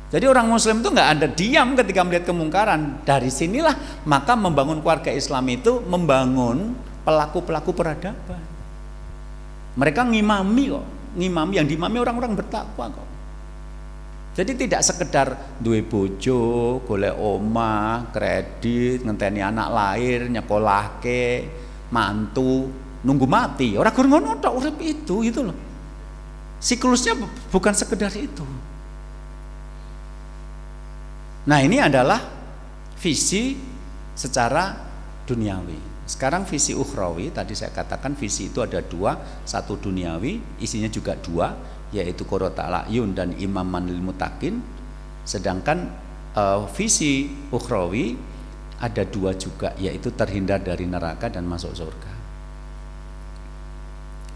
A: Jadi orang muslim itu gak ada diam ketika melihat kemungkaran. Dari sinilah maka membangun keluarga Islam itu membangun pelaku-pelaku peradaban. Mereka ngimami kok, yang diimami orang-orang bertakwa kok. Jadi tidak sekedar duwe bojo, golek omah, kredit, ngenteni anak lahir, nyekolahke, mantu, nunggu mati. Ora gur ngono tok urip itu gitu loh. Siklusnya bukan sekedar itu. Nah, ini adalah visi secara duniawi. Sekarang visi ukhrawi, tadi saya katakan visi itu ada dua, satu duniawi, isinya juga dua, yaitu qurratul a'yun dan imaman lil muttaqin. Sedangkan visi ukhrawi ada dua juga, yaitu terhindar dari neraka dan masuk surga.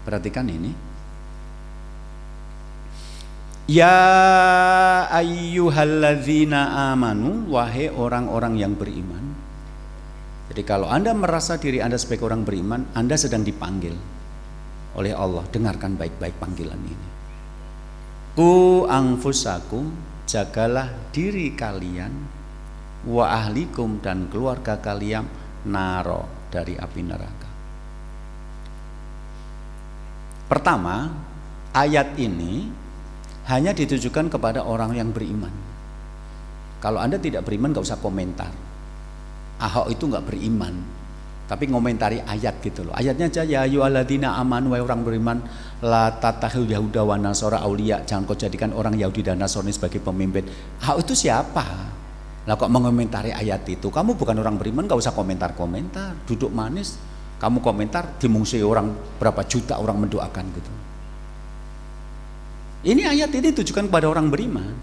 A: Perhatikan ini. Ya ayyuhalladzina amanu, wahai orang-orang yang beriman. Jadi kalau Anda merasa diri Anda sebagai orang beriman, Anda sedang dipanggil oleh Allah. Dengarkan baik-baik panggilan ini. Ku anfusakum, jagalah diri kalian, wa ahlikum, dan keluarga kalian, naro, dari api neraka. Pertama, ayat ini hanya ditujukan kepada orang yang beriman. Kalau Anda tidak beriman, gak usah komentar. Ahok itu nggak beriman, tapi ngomentari ayat gitu loh. Ayatnya aja, ya ayyuhalladzina amanu, wahai orang beriman, la tattakhidhu yahuda wa nasara auliya, jangan kau jadikan orang Yahudi dan Nasrani sebagai pemimpin. Ahok itu siapa? Lah kok mengomentari ayat itu? Kamu bukan orang beriman, nggak usah komentar-komentar, duduk manis. Kamu komentar, dimungsi orang berapa juta orang mendoakan gitu. Ini ayat ini ditujukan kepada orang beriman.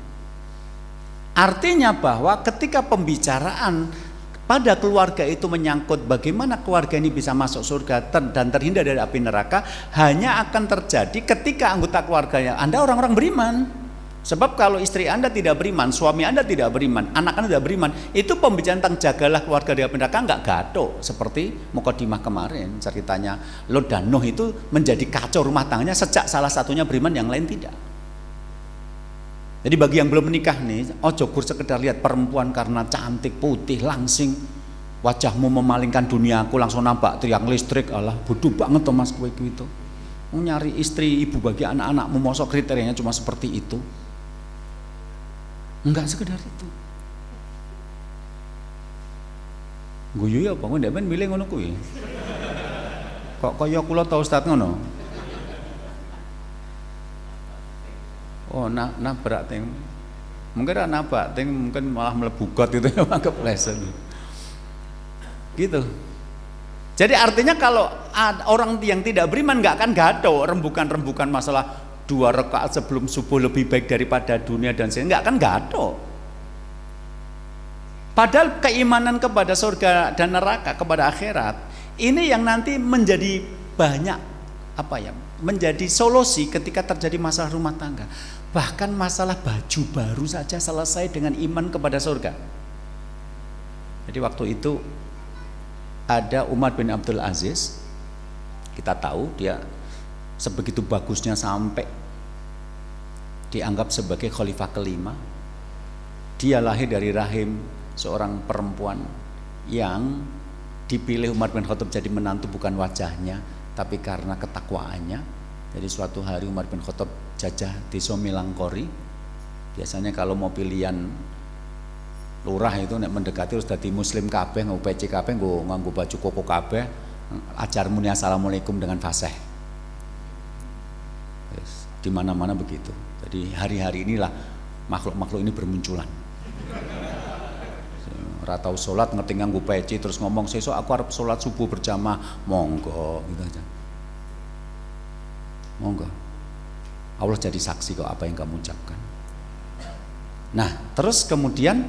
A: Artinya bahwa ketika pembicaraan pada keluarga itu menyangkut bagaimana keluarga ini bisa masuk surga dan terhindar dari api neraka, hanya akan terjadi ketika anggota keluarganya Anda orang-orang beriman. Sebab kalau istri Anda tidak beriman, suami Anda tidak beriman, anak Anda tidak beriman, itu pembicaraan tentang jagalah keluarga dari api neraka nggak gaduh. Seperti Mukadimah kemarin ceritanya Lot dan Nuh itu menjadi kacau rumah tangganya sejak salah satunya beriman, yang lain tidak. Jadi bagi yang belum menikah nih, ojo gur sekedar lihat perempuan karena cantik, putih, langsing, wajahmu memalingkan duniaku, langsung nampak tiang listrik. Alah bodoh banget tuh mas, kowe itu mau nyari istri ibu bagi anak-anakmu, mosok kriterianya cuma seperti itu. Enggak sekedar itu. Guyu ya apa ndak ben milih ngono kuwi. Kok kaya kula ta Ustaz ngono? Oh, nabrak teng. Mungkin anak batin, mungkin malah mlebu got itu ya kepleset. Gitu. Jadi artinya kalau orang yang tidak beriman nggak akan gaduh rembukan-rembukan masalah 2 rakaat sebelum subuh lebih baik daripada dunia dan saya nggak akan gaduh. Padahal keimanan kepada surga dan neraka, kepada akhirat, ini yang nanti menjadi banyak menjadi solusi ketika terjadi masalah rumah tangga. Bahkan masalah baju baru saja selesai dengan iman kepada surga. Jadi waktu itu ada Umar bin Abdul Aziz, kita tahu dia sebegitu bagusnya sampai dianggap sebagai khalifah kelima. Dia lahir dari rahim seorang perempuan yang dipilih Umar bin Khattab jadi menantu bukan wajahnya, tapi karena ketakwaannya. Jadi suatu hari Umar bin Khattab jajah desa Milangkori. Biasanya kalau mau pilihan lurah itu nek mendekati terus dadi muslim kabeh, nganggo peci kabeh, nganggo baju koko kabeh, ajar muni assalamualaikum dengan fasih. Yes, di mana-mana begitu. Jadi hari-hari inilah makhluk-makhluk ini bermunculan. Ora tau salat ngerti nganggo peci terus ngomong sesuk aku arep salat subuh berjamaah, monggo gitu aja. Monggo. Allah jadi saksi kok apa yang kamu ucapkan. Nah, terus kemudian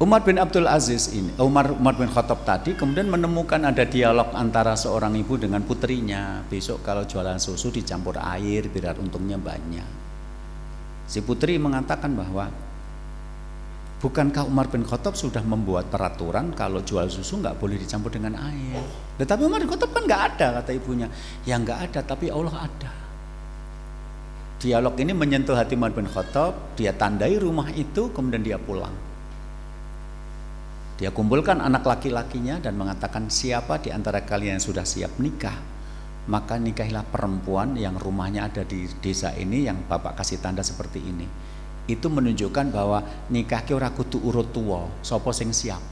A: Umar bin Abdul Aziz ini, Umar bin Khattab tadi kemudian menemukan ada dialog antara seorang ibu dengan putrinya. Besok kalau jualan susu dicampur air biar untungnya banyak. Si putri mengatakan bahwa bukankah Umar bin Khattab sudah membuat peraturan kalau jual susu nggak boleh dicampur dengan air? Tetapi Umar bin Khattab kan nggak ada, kata ibunya. Ya nggak ada, tapi Allah ada. Dialog ini menyentuh hati Umar bin Khattab. Dia tandai rumah itu, kemudian dia pulang. Dia kumpulkan anak laki-lakinya dan mengatakan, siapa di antara kalian yang sudah siap nikah, maka nikahilah perempuan yang rumahnya ada di desa ini, yang bapak kasih tanda seperti ini. Itu menunjukkan bahwa nikah ki ora kudu urut tuwa, sapa sing siap.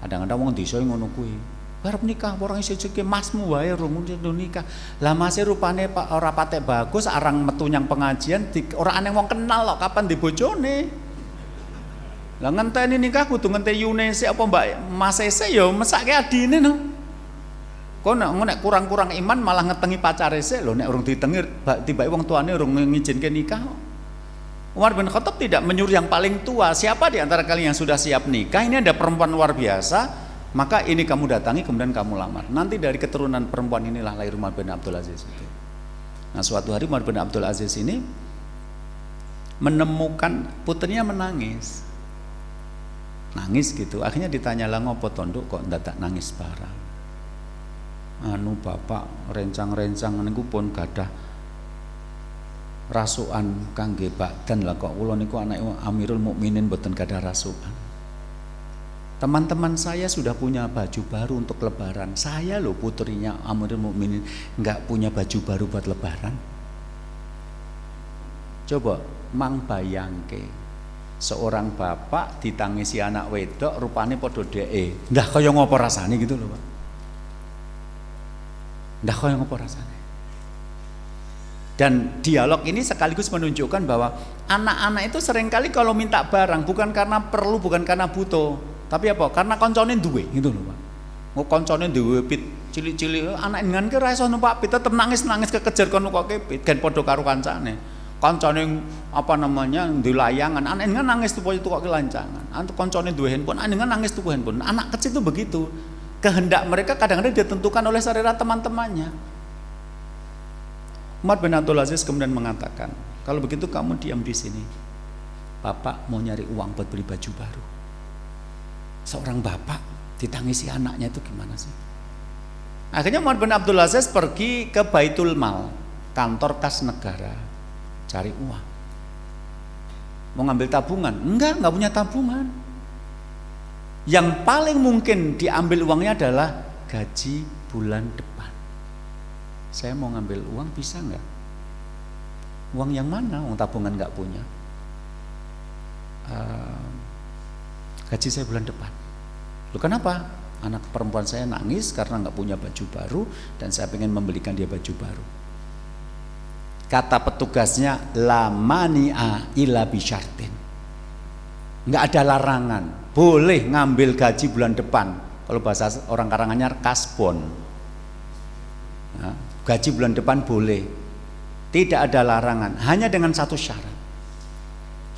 A: Kadang-kadang wong desa ngono kuwi. Arep nikah orang iso jeke masmu wae rung nikah. Lah mase rupane ora patek bagus, arang metu nyang pengajian ora aneh wong kenal kok kapan di bojone. Lah ngenteni nikah kudu ngenteni sik apa Mbak Mas Ese ya mesake adine no. Kok nek kurang-kurang iman malah ngetengi pacare sik lho, nek urung ditengir tibake wong tuane urung ngizinke nikah. Umar bin Khattab tidak menyuruh yang paling tua. Siapa di antara kalian yang sudah siap nikah? Ini ada perempuan luar biasa, maka ini kamu datangi kemudian kamu lamar. Nanti dari keturunan perempuan inilah lahir Umar bin Abdul Aziz itu. Nah suatu hari Umar bin Abdul Aziz ini menemukan putrinya menangis. Nangis gitu. Akhirnya ditanya lah ngopo tonduk kok ndak nangis barang. Anu bapak rencang-rencang niku pun gadah rasukan kangge bakdan lah kok kula niku anake Amirul Mukminin mboten gadah rasukan. Teman-teman saya sudah punya baju baru untuk lebaran. Saya loh putrinya Amirul Mukminin enggak punya baju baru buat lebaran. Coba mang bayangke seorang bapak ditangisi anak wedok rupane padha dheke. Ndah kaya ngopo rasane gitu loh, Pak. Ndah kaya ngopo rasane. Dan dialog ini sekaligus menunjukkan bahwa anak-anak itu seringkali kalau minta barang bukan karena perlu, bukan karena butuh, tapi apa? Karena koncone duwe gitu loh, Pak. Mau koncone duwe pit cilik-cilik, anak dengan ki ra iso numpak pit tetep nangis-nangis kekejar kon nukoke pit gen padha karo kancane. Koncone di layangan, anak dengan nangis tuh tukoke lancangan. Antuk koncone duwe handphone, anak dengan nangis tuku handphone. Anak kecil itu begitu. Kehendak mereka kadang-kadang ditentukan oleh selera teman-temannya. Umar bin Abdul Aziz kemudian mengatakan, kalau begitu kamu diam di sini. Bapak mau nyari uang buat beli baju baru. Seorang bapak ditangisi anaknya itu gimana sih? Akhirnya Umar bin Abdul Aziz pergi ke Baitul Mal, kantor kas negara, cari uang. Mau ngambil tabungan? Enggak punya tabungan. Yang paling mungkin diambil uangnya adalah gaji bulan depan. Saya mau ngambil uang bisa nggak? Uang yang mana? Uang tabungan nggak punya. Gaji saya bulan depan. Loh kenapa? Anak perempuan saya nangis karena nggak punya baju baru dan saya pengen membelikan dia baju baru. Kata petugasnya, la mani'a illa bisyartin. Enggak ada larangan, boleh ngambil gaji bulan depan. Kalau bahasa orang Karanganyar kasbon. Nah, gaji bulan depan boleh. Tidak ada larangan, hanya dengan satu syarat.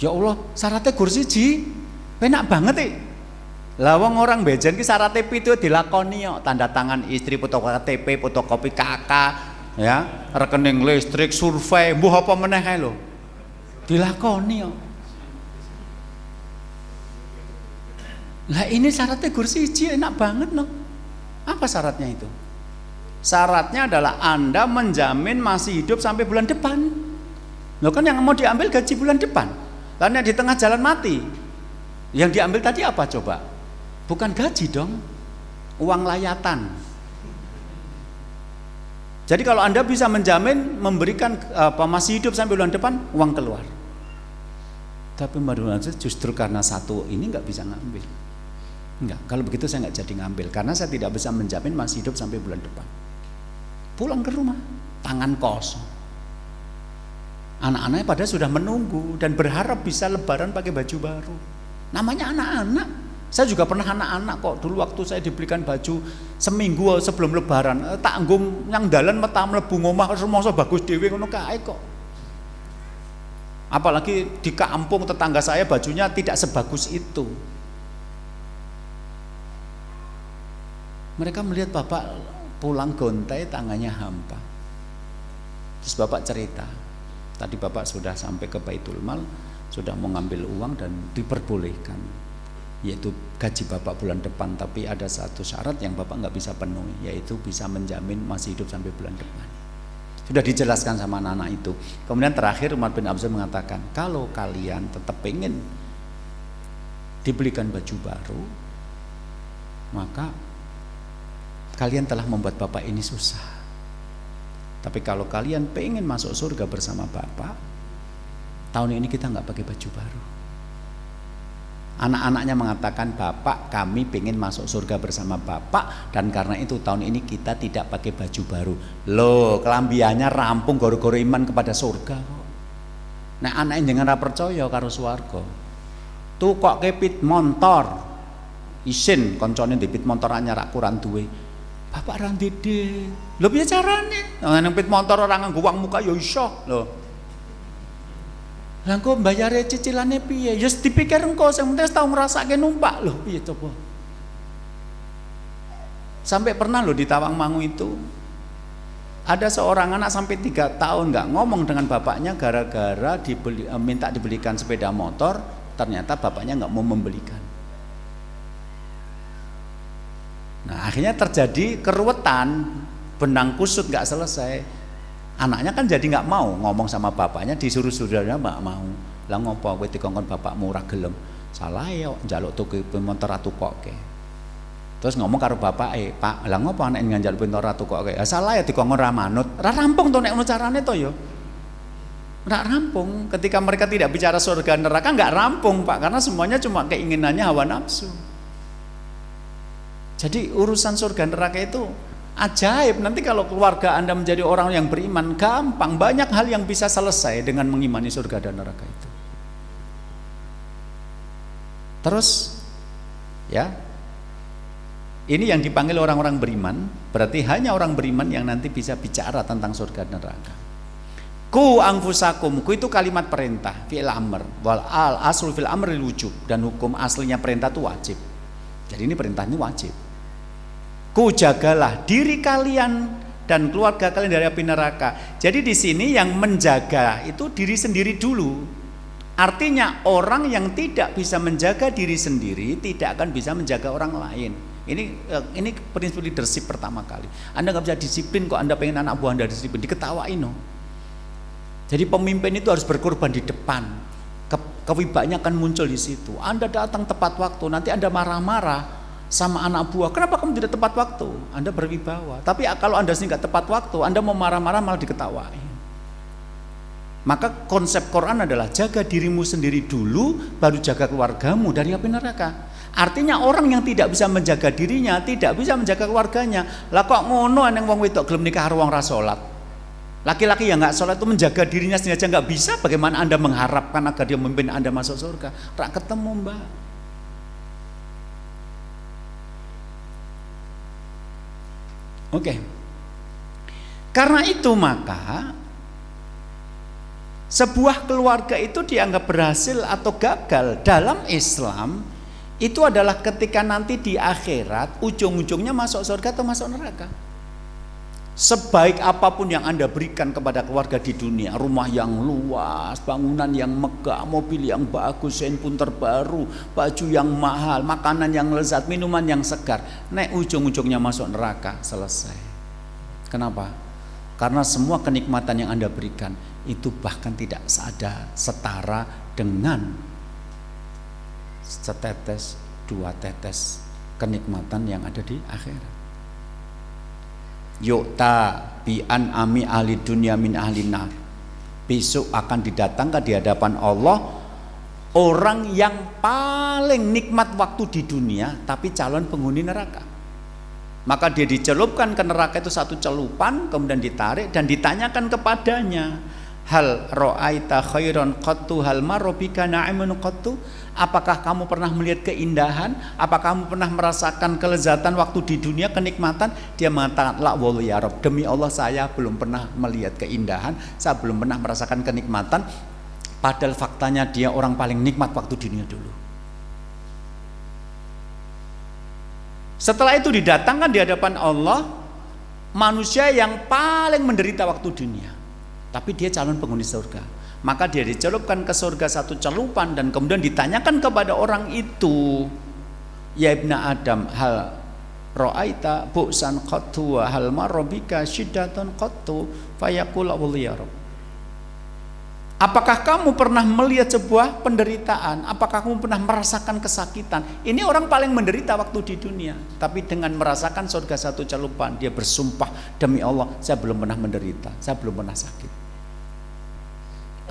A: Ya Allah, syaratnya gur siji. Penak banget Lawang orang bejen ki syaratnya itu dilakoni yo, tanda tangan istri, fotokopi KTP, fotokopi KK, ya, rekening listrik, survei, mbuh apa meneh kae lho. Dilakoni yo. Lah ini syaratnya gur siji, enak banget loh. Apa syaratnya itu? Syaratnya adalah Anda menjamin masih hidup sampai bulan depan. Loh kan yang mau diambil gaji bulan depan. Lalu yang di tengah jalan mati. Yang diambil tadi apa coba? Bukan gaji dong, uang layatan. Jadi kalau Anda bisa menjamin memberikan masih hidup sampai bulan depan, uang keluar. Tapi Mbak justru karena satu ini nggak bisa ngambil. Enggak, kalau begitu saya nggak jadi ngambil karena saya tidak bisa menjamin masih hidup sampai bulan depan. Pulang ke rumah, tangan kosong. Anak-anaknya pada sudah menunggu dan berharap bisa lebaran pakai baju baru. Namanya anak-anak. Saya juga pernah anak-anak kok. Dulu waktu saya dibelikan baju seminggu sebelum lebaran, tak anggum yang dalan meta mlebu ngomah semasa bagus dhewe ngono kae kok. Apalagi di kampung tetangga saya bajunya tidak sebagus itu. Mereka melihat bapak pulang gontai, tangannya hampa. Terus bapak cerita, tadi bapak sudah sampai ke Baitul Mal, sudah mau ngambil uang dan diperbolehkan, yaitu gaji bapak bulan depan, tapi ada satu syarat yang bapak nggak bisa penuhi, yaitu bisa menjamin masih hidup sampai bulan depan. Sudah dijelaskan sama anak-anak itu. Kemudian terakhir Umar bin Abdul mengatakan, kalau kalian tetap pengen dibelikan baju baru, maka kalian telah membuat bapak ini susah. Tapi kalau kalian pengen masuk surga bersama bapak, tahun ini kita nggak pakai baju baru. Anak-anaknya mengatakan, bapak kami pengen masuk surga bersama bapak, dan karena itu tahun ini kita tidak pakai baju baru. Loh, kelambiannya rampung goro-goro iman kepada surga kok. Nah anaknya jangan ra percaya karo swarga. Tuh kok kepit motor, isin koncone ndepit motor anyar Quran duwe. Bapak ra ndede. Lho piye carane? Nang pit motor ora nganggo uang muka ya iso lho. Lah engko mbayare cicilane piye? Ya dipikir engko sing penting tau ngrasake numpak lho piye coba. Sampai pernah lho di Tawangmangu itu ada seorang anak sampai 3 tahun nggak ngomong dengan bapaknya gara-gara minta dibelikan sepeda motor, ternyata bapaknya nggak mau membelikan. Nah akhirnya terjadi keruwetan, benang kusut nggak selesai. Anaknya kan jadi nggak mau ngomong sama bapaknya, disuruh saudaranya nggak mau. Lah ngopo kowe dikongkon bapakmu ora gelem? Salah ya njaluk tuku motor atukoke. Terus ngomong karo bapak, Pak, lah ngopo anak njaluk motor atukoke? Ya salah ya dikongkon ra manut. Ra rampung to nek ngono carane to ya. Ra rampung. Ketika mereka tidak bicara surga neraka nggak rampung, Pak, karena semuanya cuma keinginannya hawa nafsu. Jadi urusan surga neraka itu ajaib. Nanti kalau keluarga Anda menjadi orang yang beriman, gampang, banyak hal yang bisa selesai dengan mengimani surga dan neraka itu. Terus ya, ini yang dipanggil orang-orang beriman, berarti hanya orang beriman yang nanti bisa bicara tentang surga dan neraka. Ku anfusakum, ku itu kalimat perintah, fi'il amr, wal al aslu fil amri wujub, dan hukum aslinya perintah itu wajib. Jadi ini perintahnya wajib. Ku jagalah diri kalian dan keluarga kalian dari api neraka. Jadi di sini yang menjaga itu diri sendiri dulu. Artinya orang yang tidak bisa menjaga diri sendiri tidak akan bisa menjaga orang lain. Ini prinsip leadership pertama kali. Anda nggak bisa disiplin kok Anda pengen anak buah Anda disiplin, diketawain no. Jadi pemimpin itu harus berkorban di depan. Kewibanya akan muncul di situ. Anda datang tepat waktu, nanti Anda marah-marah sama anak buah, kenapa kamu tidak tepat waktu? Anda berwibawa. Tapi kalau Anda sendiri nggak tepat waktu, Anda mau marah-marah malah diketawain. Maka konsep Quran adalah jaga dirimu sendiri dulu, baru jaga keluargamu dari api neraka. Artinya orang yang tidak bisa menjaga dirinya, tidak bisa menjaga keluarganya. Lah kok ngono neng wong wedok gelem nikah karo wong ra salat? Laki-laki yang nggak sholat itu menjaga dirinya sendiri aja nggak bisa, bagaimana Anda mengharapkan agar dia memimpin Anda masuk surga? Rak ketemu, Mbak. Oke. Karena itu maka sebuah keluarga itu dianggap berhasil atau gagal dalam Islam itu adalah ketika nanti di akhirat ujung-ujungnya masuk surga atau masuk neraka. Sebaik apapun yang Anda berikan kepada keluarga di dunia, rumah yang luas, bangunan yang megah, mobil yang bagus, handphone terbaru, baju yang mahal, makanan yang lezat, minuman yang segar, nek ujung-ujungnya masuk neraka, selesai. Kenapa? Karena semua kenikmatan yang Anda berikan itu bahkan tidak setara dengan setetes, dua tetes kenikmatan yang ada di akhirat. Yukta bi an ami ahli dunia min ahli nar. Besok akan didatangkan di hadapan Allah orang yang paling nikmat waktu di dunia tapi calon penghuni neraka. Maka dia dicelupkan ke neraka itu satu celupan, kemudian ditarik dan ditanyakan kepadanya, hal ra'aita khairan qattu hal marobika na'imun qattu? Apakah kamu pernah melihat keindahan? Apakah kamu pernah merasakan kelezatan waktu di dunia, kenikmatan? Dia mengatakan, la wallahi ya Rabb, demi Allah saya belum pernah melihat keindahan, saya belum pernah merasakan kenikmatan. Padahal faktanya dia orang paling nikmat waktu di dunia dulu. Setelah itu didatangkan di hadapan Allah manusia yang paling menderita waktu dunia, tapi dia calon penghuni surga. Maka dia dicelupkan ke surga satu celupan dan kemudian ditanyakan kepada orang itu, ya ibna Adam, hal ra'aita bu'san qattu wa hal marobika syiddatun qattu? Fayaqul ya Rabb, apakah kamu pernah melihat sebuah penderitaan? Apakah kamu pernah merasakan kesakitan? Ini orang paling menderita waktu di dunia, tapi dengan merasakan surga satu celupan dia bersumpah, demi Allah saya belum pernah menderita, saya belum pernah sakit.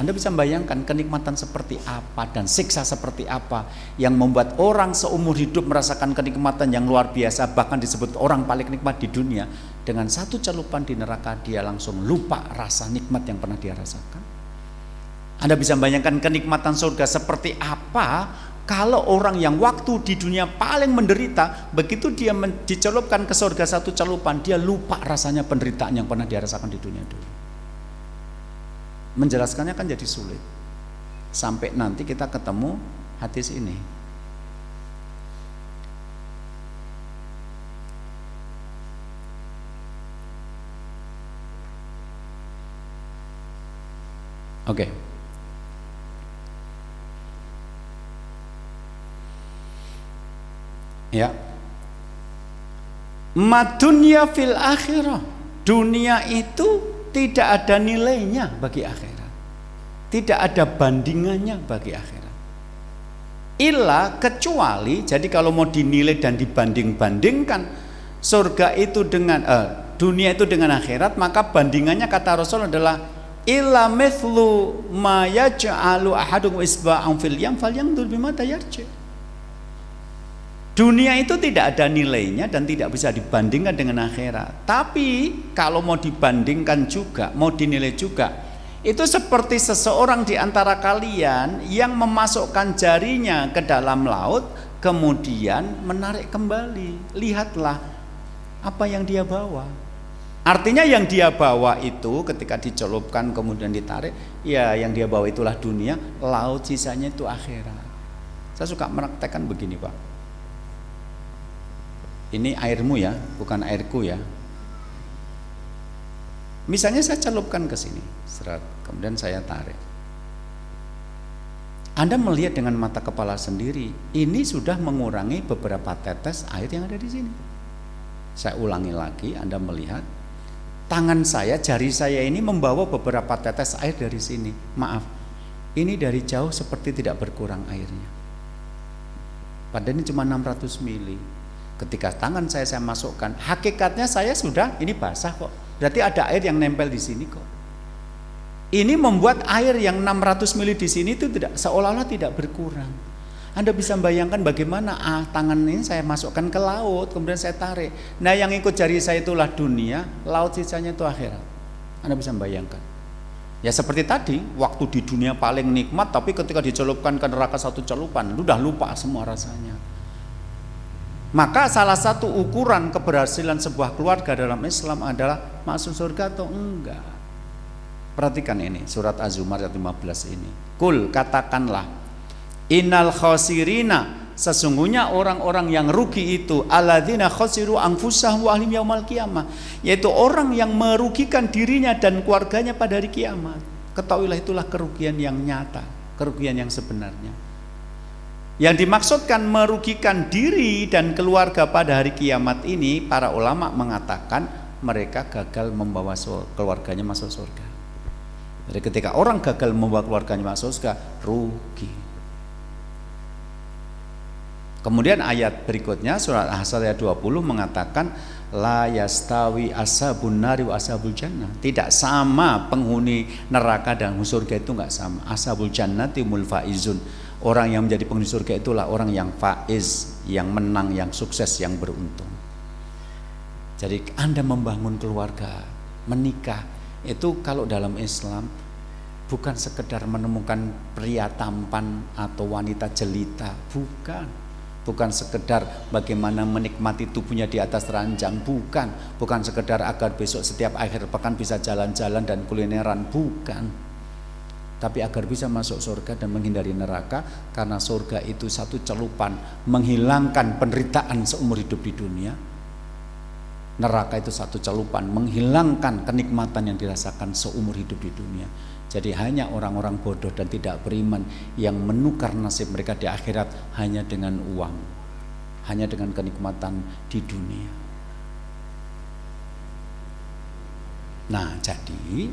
A: Anda bisa membayangkan kenikmatan seperti apa dan siksa seperti apa yang membuat orang seumur hidup merasakan kenikmatan yang luar biasa, bahkan disebut orang paling nikmat di dunia. Dengan satu celupan di neraka dia langsung lupa rasa nikmat yang pernah dia rasakan. Anda bisa membayangkan kenikmatan surga seperti apa kalau orang yang waktu di dunia paling menderita, begitu dia dicelupkan ke surga satu celupan, dia lupa rasanya penderitaan yang pernah dia rasakan di dunia dulu. Menjelaskannya kan jadi sulit. Sampai nanti kita ketemu hadis ini. Oke. Ya. Madunya fil akhirah. Dunia itu tidak ada nilainya bagi akhirat, tidak ada bandingannya bagi akhirat. Illa kecuali, jadi kalau mau dinilai dan dibanding-bandingkan surga itu dengan dunia itu dengan akhirat, maka bandingannya kata Rasul adalah illa mithlu ma yaj'alu ahadum isba'an fil yam falyanzur bima yarji'. Dunia itu tidak ada nilainya dan tidak bisa dibandingkan dengan akhirat. Tapi kalau mau dibandingkan juga, mau dinilai juga, itu seperti seseorang di antara kalian yang memasukkan jarinya ke dalam laut, kemudian menarik kembali. Lihatlah apa yang dia bawa. Artinya yang dia bawa itu ketika dicelupkan kemudian ditarik, ya yang dia bawa itulah dunia, laut sisanya itu akhirat. Saya suka meraktekan begini, Pak. Ini airmu ya, bukan airku ya. Misalnya saya celupkan ke sini, seret, kemudian saya tarik. Anda melihat dengan mata kepala sendiri, ini sudah mengurangi beberapa tetes air yang ada di sini. Saya ulangi lagi, Anda melihat tangan saya, jari saya ini membawa beberapa tetes air dari sini. Maaf, ini dari jauh seperti tidak berkurang airnya. Padahal ini cuma 600 mili. Ketika tangan saya masukkan, hakikatnya saya sudah ini basah kok. Berarti ada air yang nempel di sini kok. Ini membuat air yang 600 mili di sini itu tidak seolah-olah tidak berkurang. Anda bisa bayangkan bagaimana tangan ini saya masukkan ke laut, kemudian saya tarik. Nah, yang ikut jari saya itulah dunia, laut sisanya itu akhirat. Anda bisa membayangkan. Ya seperti tadi, waktu di dunia paling nikmat, tapi ketika dicelupkan ke neraka satu celupan, udah lupa semua rasanya. Maka salah satu ukuran keberhasilan sebuah keluarga dalam Islam adalah masuk surga atau enggak. Perhatikan ini, surat Az-Zumar ayat 15 ini. Kul, katakanlah, innal khosirina, sesungguhnya orang-orang yang rugi itu alladzina khosiru anfusahum wa ahlihim yaumal qiyamah, yaitu orang yang merugikan dirinya dan keluarganya pada hari kiamat. Ketahuilah itulah kerugian yang nyata, kerugian yang sebenarnya. Yang dimaksudkan merugikan diri dan keluarga pada hari kiamat ini, para ulama mengatakan mereka gagal membawa keluarganya masuk surga. Jadi ketika orang gagal membawa keluarganya masuk surga, rugi. Kemudian ayat berikutnya surat Ahzab ayat 20 mengatakan la yastawi ashabun nari wa ashabul jannah. Tidak sama penghuni neraka dan penghuni surga, itu enggak sama. Ashabul jannati humul faizun. Orang yang menjadi penghuni surga itulah orang yang faiz, yang menang, yang sukses, yang beruntung. Jadi Anda membangun keluarga, menikah, itu kalau dalam Islam bukan sekedar menemukan pria tampan atau wanita jelita, bukan sekedar bagaimana menikmati tubuhnya di atas ranjang, bukan sekedar agar besok setiap akhir pekan bisa jalan-jalan dan kulineran, bukan, tapi agar bisa masuk surga dan menghindari neraka, karena surga itu satu celupan menghilangkan penderitaan seumur hidup di dunia. Neraka itu satu celupan menghilangkan kenikmatan yang dirasakan seumur hidup di dunia. Jadi hanya orang-orang bodoh dan tidak beriman yang menukar nasib mereka di akhirat hanya dengan uang, hanya dengan kenikmatan di dunia. Nah, jadi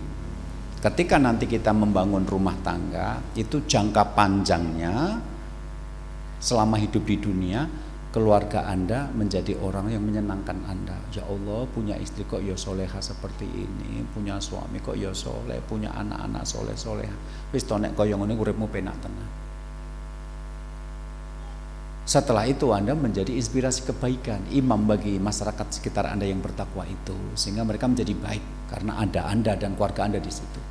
A: ketika nanti kita membangun rumah tangga, itu jangka panjangnya selama hidup di dunia, keluarga Anda menjadi orang yang menyenangkan Anda. Ya Allah, punya istri kok ya soleha seperti ini, punya suami kok ya soleh, punya anak-anak soleh-soleha. Wis to nek kaya ngene uripmu penak tenan. Setelah itu Anda menjadi inspirasi kebaikan, imam bagi masyarakat sekitar Anda yang bertakwa itu, sehingga mereka menjadi baik karena ada Anda dan keluarga Anda di situ.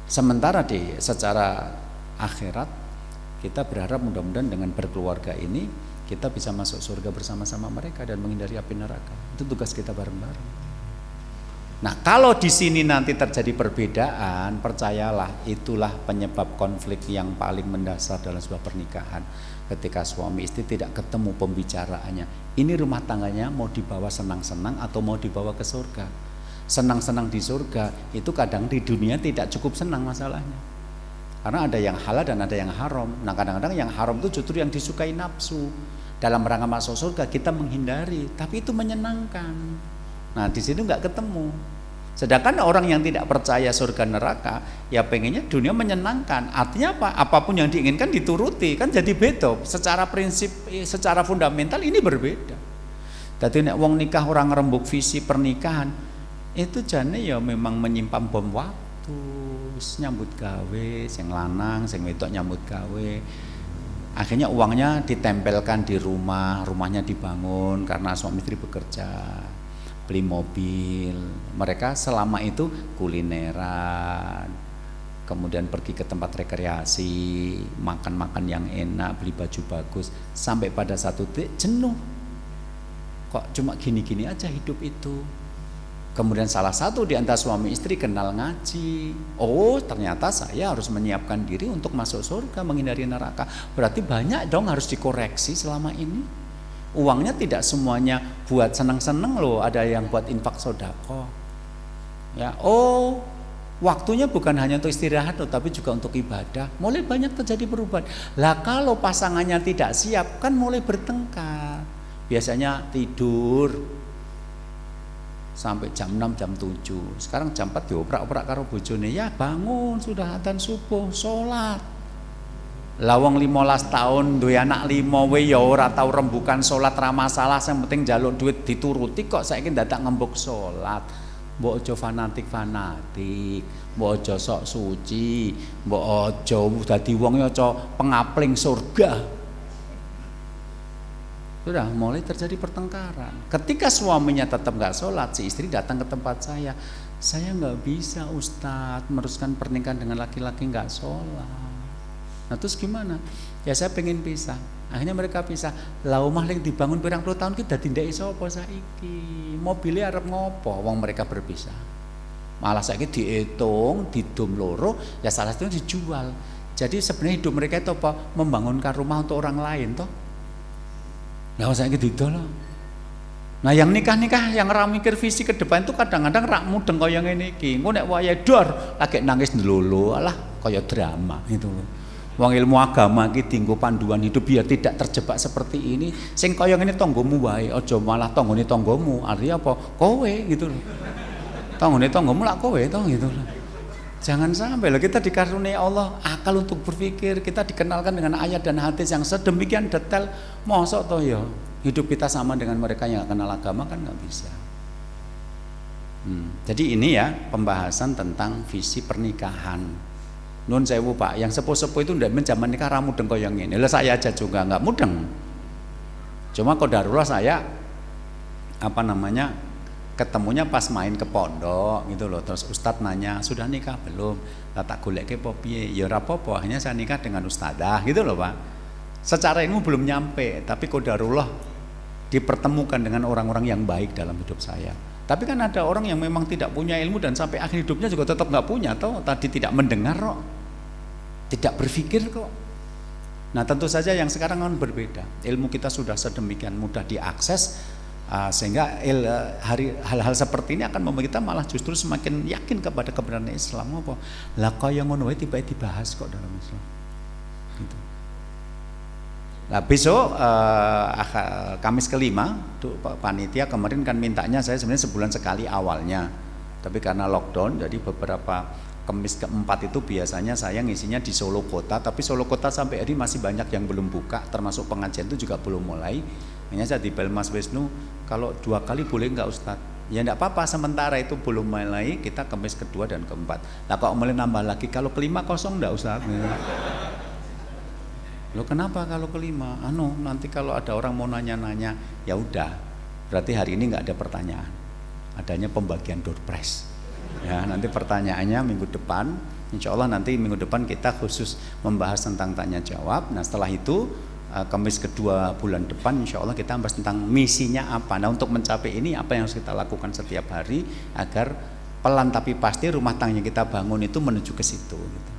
A: Sementara secara akhirat, kita berharap mudah-mudahan dengan berkeluarga ini kita bisa masuk surga bersama-sama mereka dan menghindari api neraka. Itu tugas kita bareng-bareng. Nah, kalau di sini nanti terjadi perbedaan, percayalah itulah penyebab konflik yang paling mendasar dalam sebuah pernikahan. Ketika suami istri tidak ketemu pembicaraannya, ini rumah tangganya mau dibawa senang-senang atau mau dibawa ke surga. Senang-senang di surga itu kadang di dunia tidak cukup senang masalahnya. Karena ada yang halal dan ada yang haram. Nah, kadang-kadang yang haram itu justru yang disukai nafsu. Dalam rangka masuk surga kita menghindari, tapi itu menyenangkan. Nah, di situ nggak ketemu. Sedangkan orang yang tidak percaya surga neraka, ya pengennya dunia menyenangkan. Artinya apa? Apapun yang diinginkan dituruti, kan jadi beda. Secara prinsip, secara fundamental ini berbeda. Jadi nek wong nikah orang ngerembuk visi pernikahan, itu jane ya memang menyimpan bom waktu. Nyambut gawe, sing lanang, sing wedok nyambut gawe. Akhirnya uangnya ditempelkan di rumah, rumahnya dibangun karena suami istri bekerja, beli mobil. Mereka selama itu kulineran, kemudian pergi ke tempat rekreasi, makan-makan yang enak, beli baju bagus, sampai pada satu titik jenuh. Kok cuma gini-gini aja hidup itu. Kemudian salah satu di antara suami istri kenal ngaji. Oh, ternyata saya harus menyiapkan diri untuk masuk surga, menghindari neraka. Berarti banyak dong harus dikoreksi selama ini. Uangnya tidak semuanya buat senang-senang loh, ada yang buat infak sedekah. Ya, oh, waktunya bukan hanya untuk istirahat loh, tapi juga untuk ibadah. Mulai banyak terjadi perubahan. Lah kalau pasangannya tidak siap, kan mulai bertengkar. Biasanya tidur sampai jam 6, jam 7. Sekarang jam 4 dioprak-oprak karo bojone. Ya bangun, sudah adzan subuh, sholat. Lawang 15 tahun duwe anak 5 we ya ora tau rembukan sholat, ra masalah, yang penting njaluk duit dituruti kok saiki dadak ngembuk sholat. Mbok aja fanatik, mbok aja sok suci, mbok aja dadi wong aja pengapling surga. Sudah mulai terjadi pertengkaran. Ketika suaminya tetap nggak sholat, si istri datang ke tempat saya. Saya nggak bisa Ustadz meneruskan pernikahan dengan laki-laki nggak sholat. Nah terus gimana? Ya saya pengen pisah. Akhirnya mereka pisah. Lah omah yang dibangun pirang puluh tahun kita tidak iso apa saiki. Mobilnya arep ngopo wong mereka berpisah. Malah saiki dihitung, didum loro, ya salah satunya dijual. Jadi sebenarnya hidup mereka itu apa? Membangunkan rumah untuk orang lain toh. Lah saiki didol. Nah yang nikah-nikah yang ora mikir visi ke depan itu kadang-kadang rak mudeng kaya ngene iki. Engko nek wayahe dor lagi nangis ndelolo, alah kaya drama gitu loh. Wong ilmu agama iki dienggo panduan hidup biar tidak terjebak seperti ini. Sing kaya ngene tanggomu wae, aja malah tanggane tanggomu. Artinya apa? Kowe gitu loh. Tanggane tanggomu lak kowe toh gitu loh. Jangan sampai loh kita dikaruniai Allah akal untuk berpikir, kita dikenalkan dengan ayat dan hadis yang sedemikian detail, mosok toh ya hidup kita sama dengan mereka yang gak kenal agama kan nggak bisa. Jadi ini ya pembahasan tentang visi pernikahan. Nun sewu Pak, yang sepuh-sepuh itu ndak menjaman nikah ra mudeng kaya ngene. Lah saya aja juga nggak mudeng. Cuma qadarullah saya ketemunya pas main ke pondok gitu loh. Terus Ustadz nanya, "Sudah nikah belum?" Lah tak goleke apa piye? Ya ora apa-apa, akhirnya saya nikah dengan ustadzah gitu loh Pak. Secara ilmu belum nyampe, tapi qadarullah dipertemukan dengan orang-orang yang baik dalam hidup saya. Tapi kan ada orang yang memang tidak punya ilmu dan sampai akhir hidupnya juga tetap nggak punya, toh tadi tidak mendengar kok, tidak berpikir kok. Nah tentu saja yang sekarang kan berbeda. Ilmu kita sudah sedemikian mudah diakses, sehingga hal-hal seperti ini akan membuat kita malah justru semakin yakin kepada kebenaran Islam. Apa? Lah kaya ngono wae tiba-tiba dibahas kok dalam Islam. Gitu. Nah besok Kamis kelima panitia kemarin kan mintanya saya sebenarnya sebulan sekali awalnya, tapi karena lockdown jadi beberapa Kamis keempat itu biasanya saya ngisinya di Solo Kota, tapi Solo Kota sampai hari masih banyak yang belum buka, termasuk pengajian itu juga belum mulai. Hanya saya di Mas Wisnu, kalau 2 kali boleh nggak Ustadz? Ya enggak apa-apa, sementara itu belum mulai, kita Kamis kedua dan keempat. Nah kalau mulai nambah lagi, kalau kelima kosong enggak Ustadz? Loh kenapa kalau kelima? Nanti kalau ada orang mau nanya-nanya, ya udah, berarti hari ini nggak ada pertanyaan, adanya pembagian door prize. Ya nanti pertanyaannya minggu depan, insya Allah nanti minggu depan kita khusus membahas tentang tanya jawab. Nah setelah itu Kamis kedua bulan depan, insya Allah kita bahas tentang misinya apa. Nah untuk mencapai ini apa yang harus kita lakukan setiap hari agar pelan tapi pasti rumah tangga yang kita bangun itu menuju ke situ. Gitu.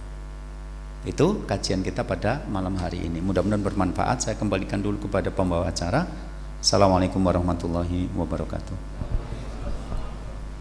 A: Itu kajian kita pada malam hari ini. Mudah-mudahan bermanfaat. Saya kembalikan dulu kepada pembawa acara. Assalamualaikum warahmatullahi wabarakatuh.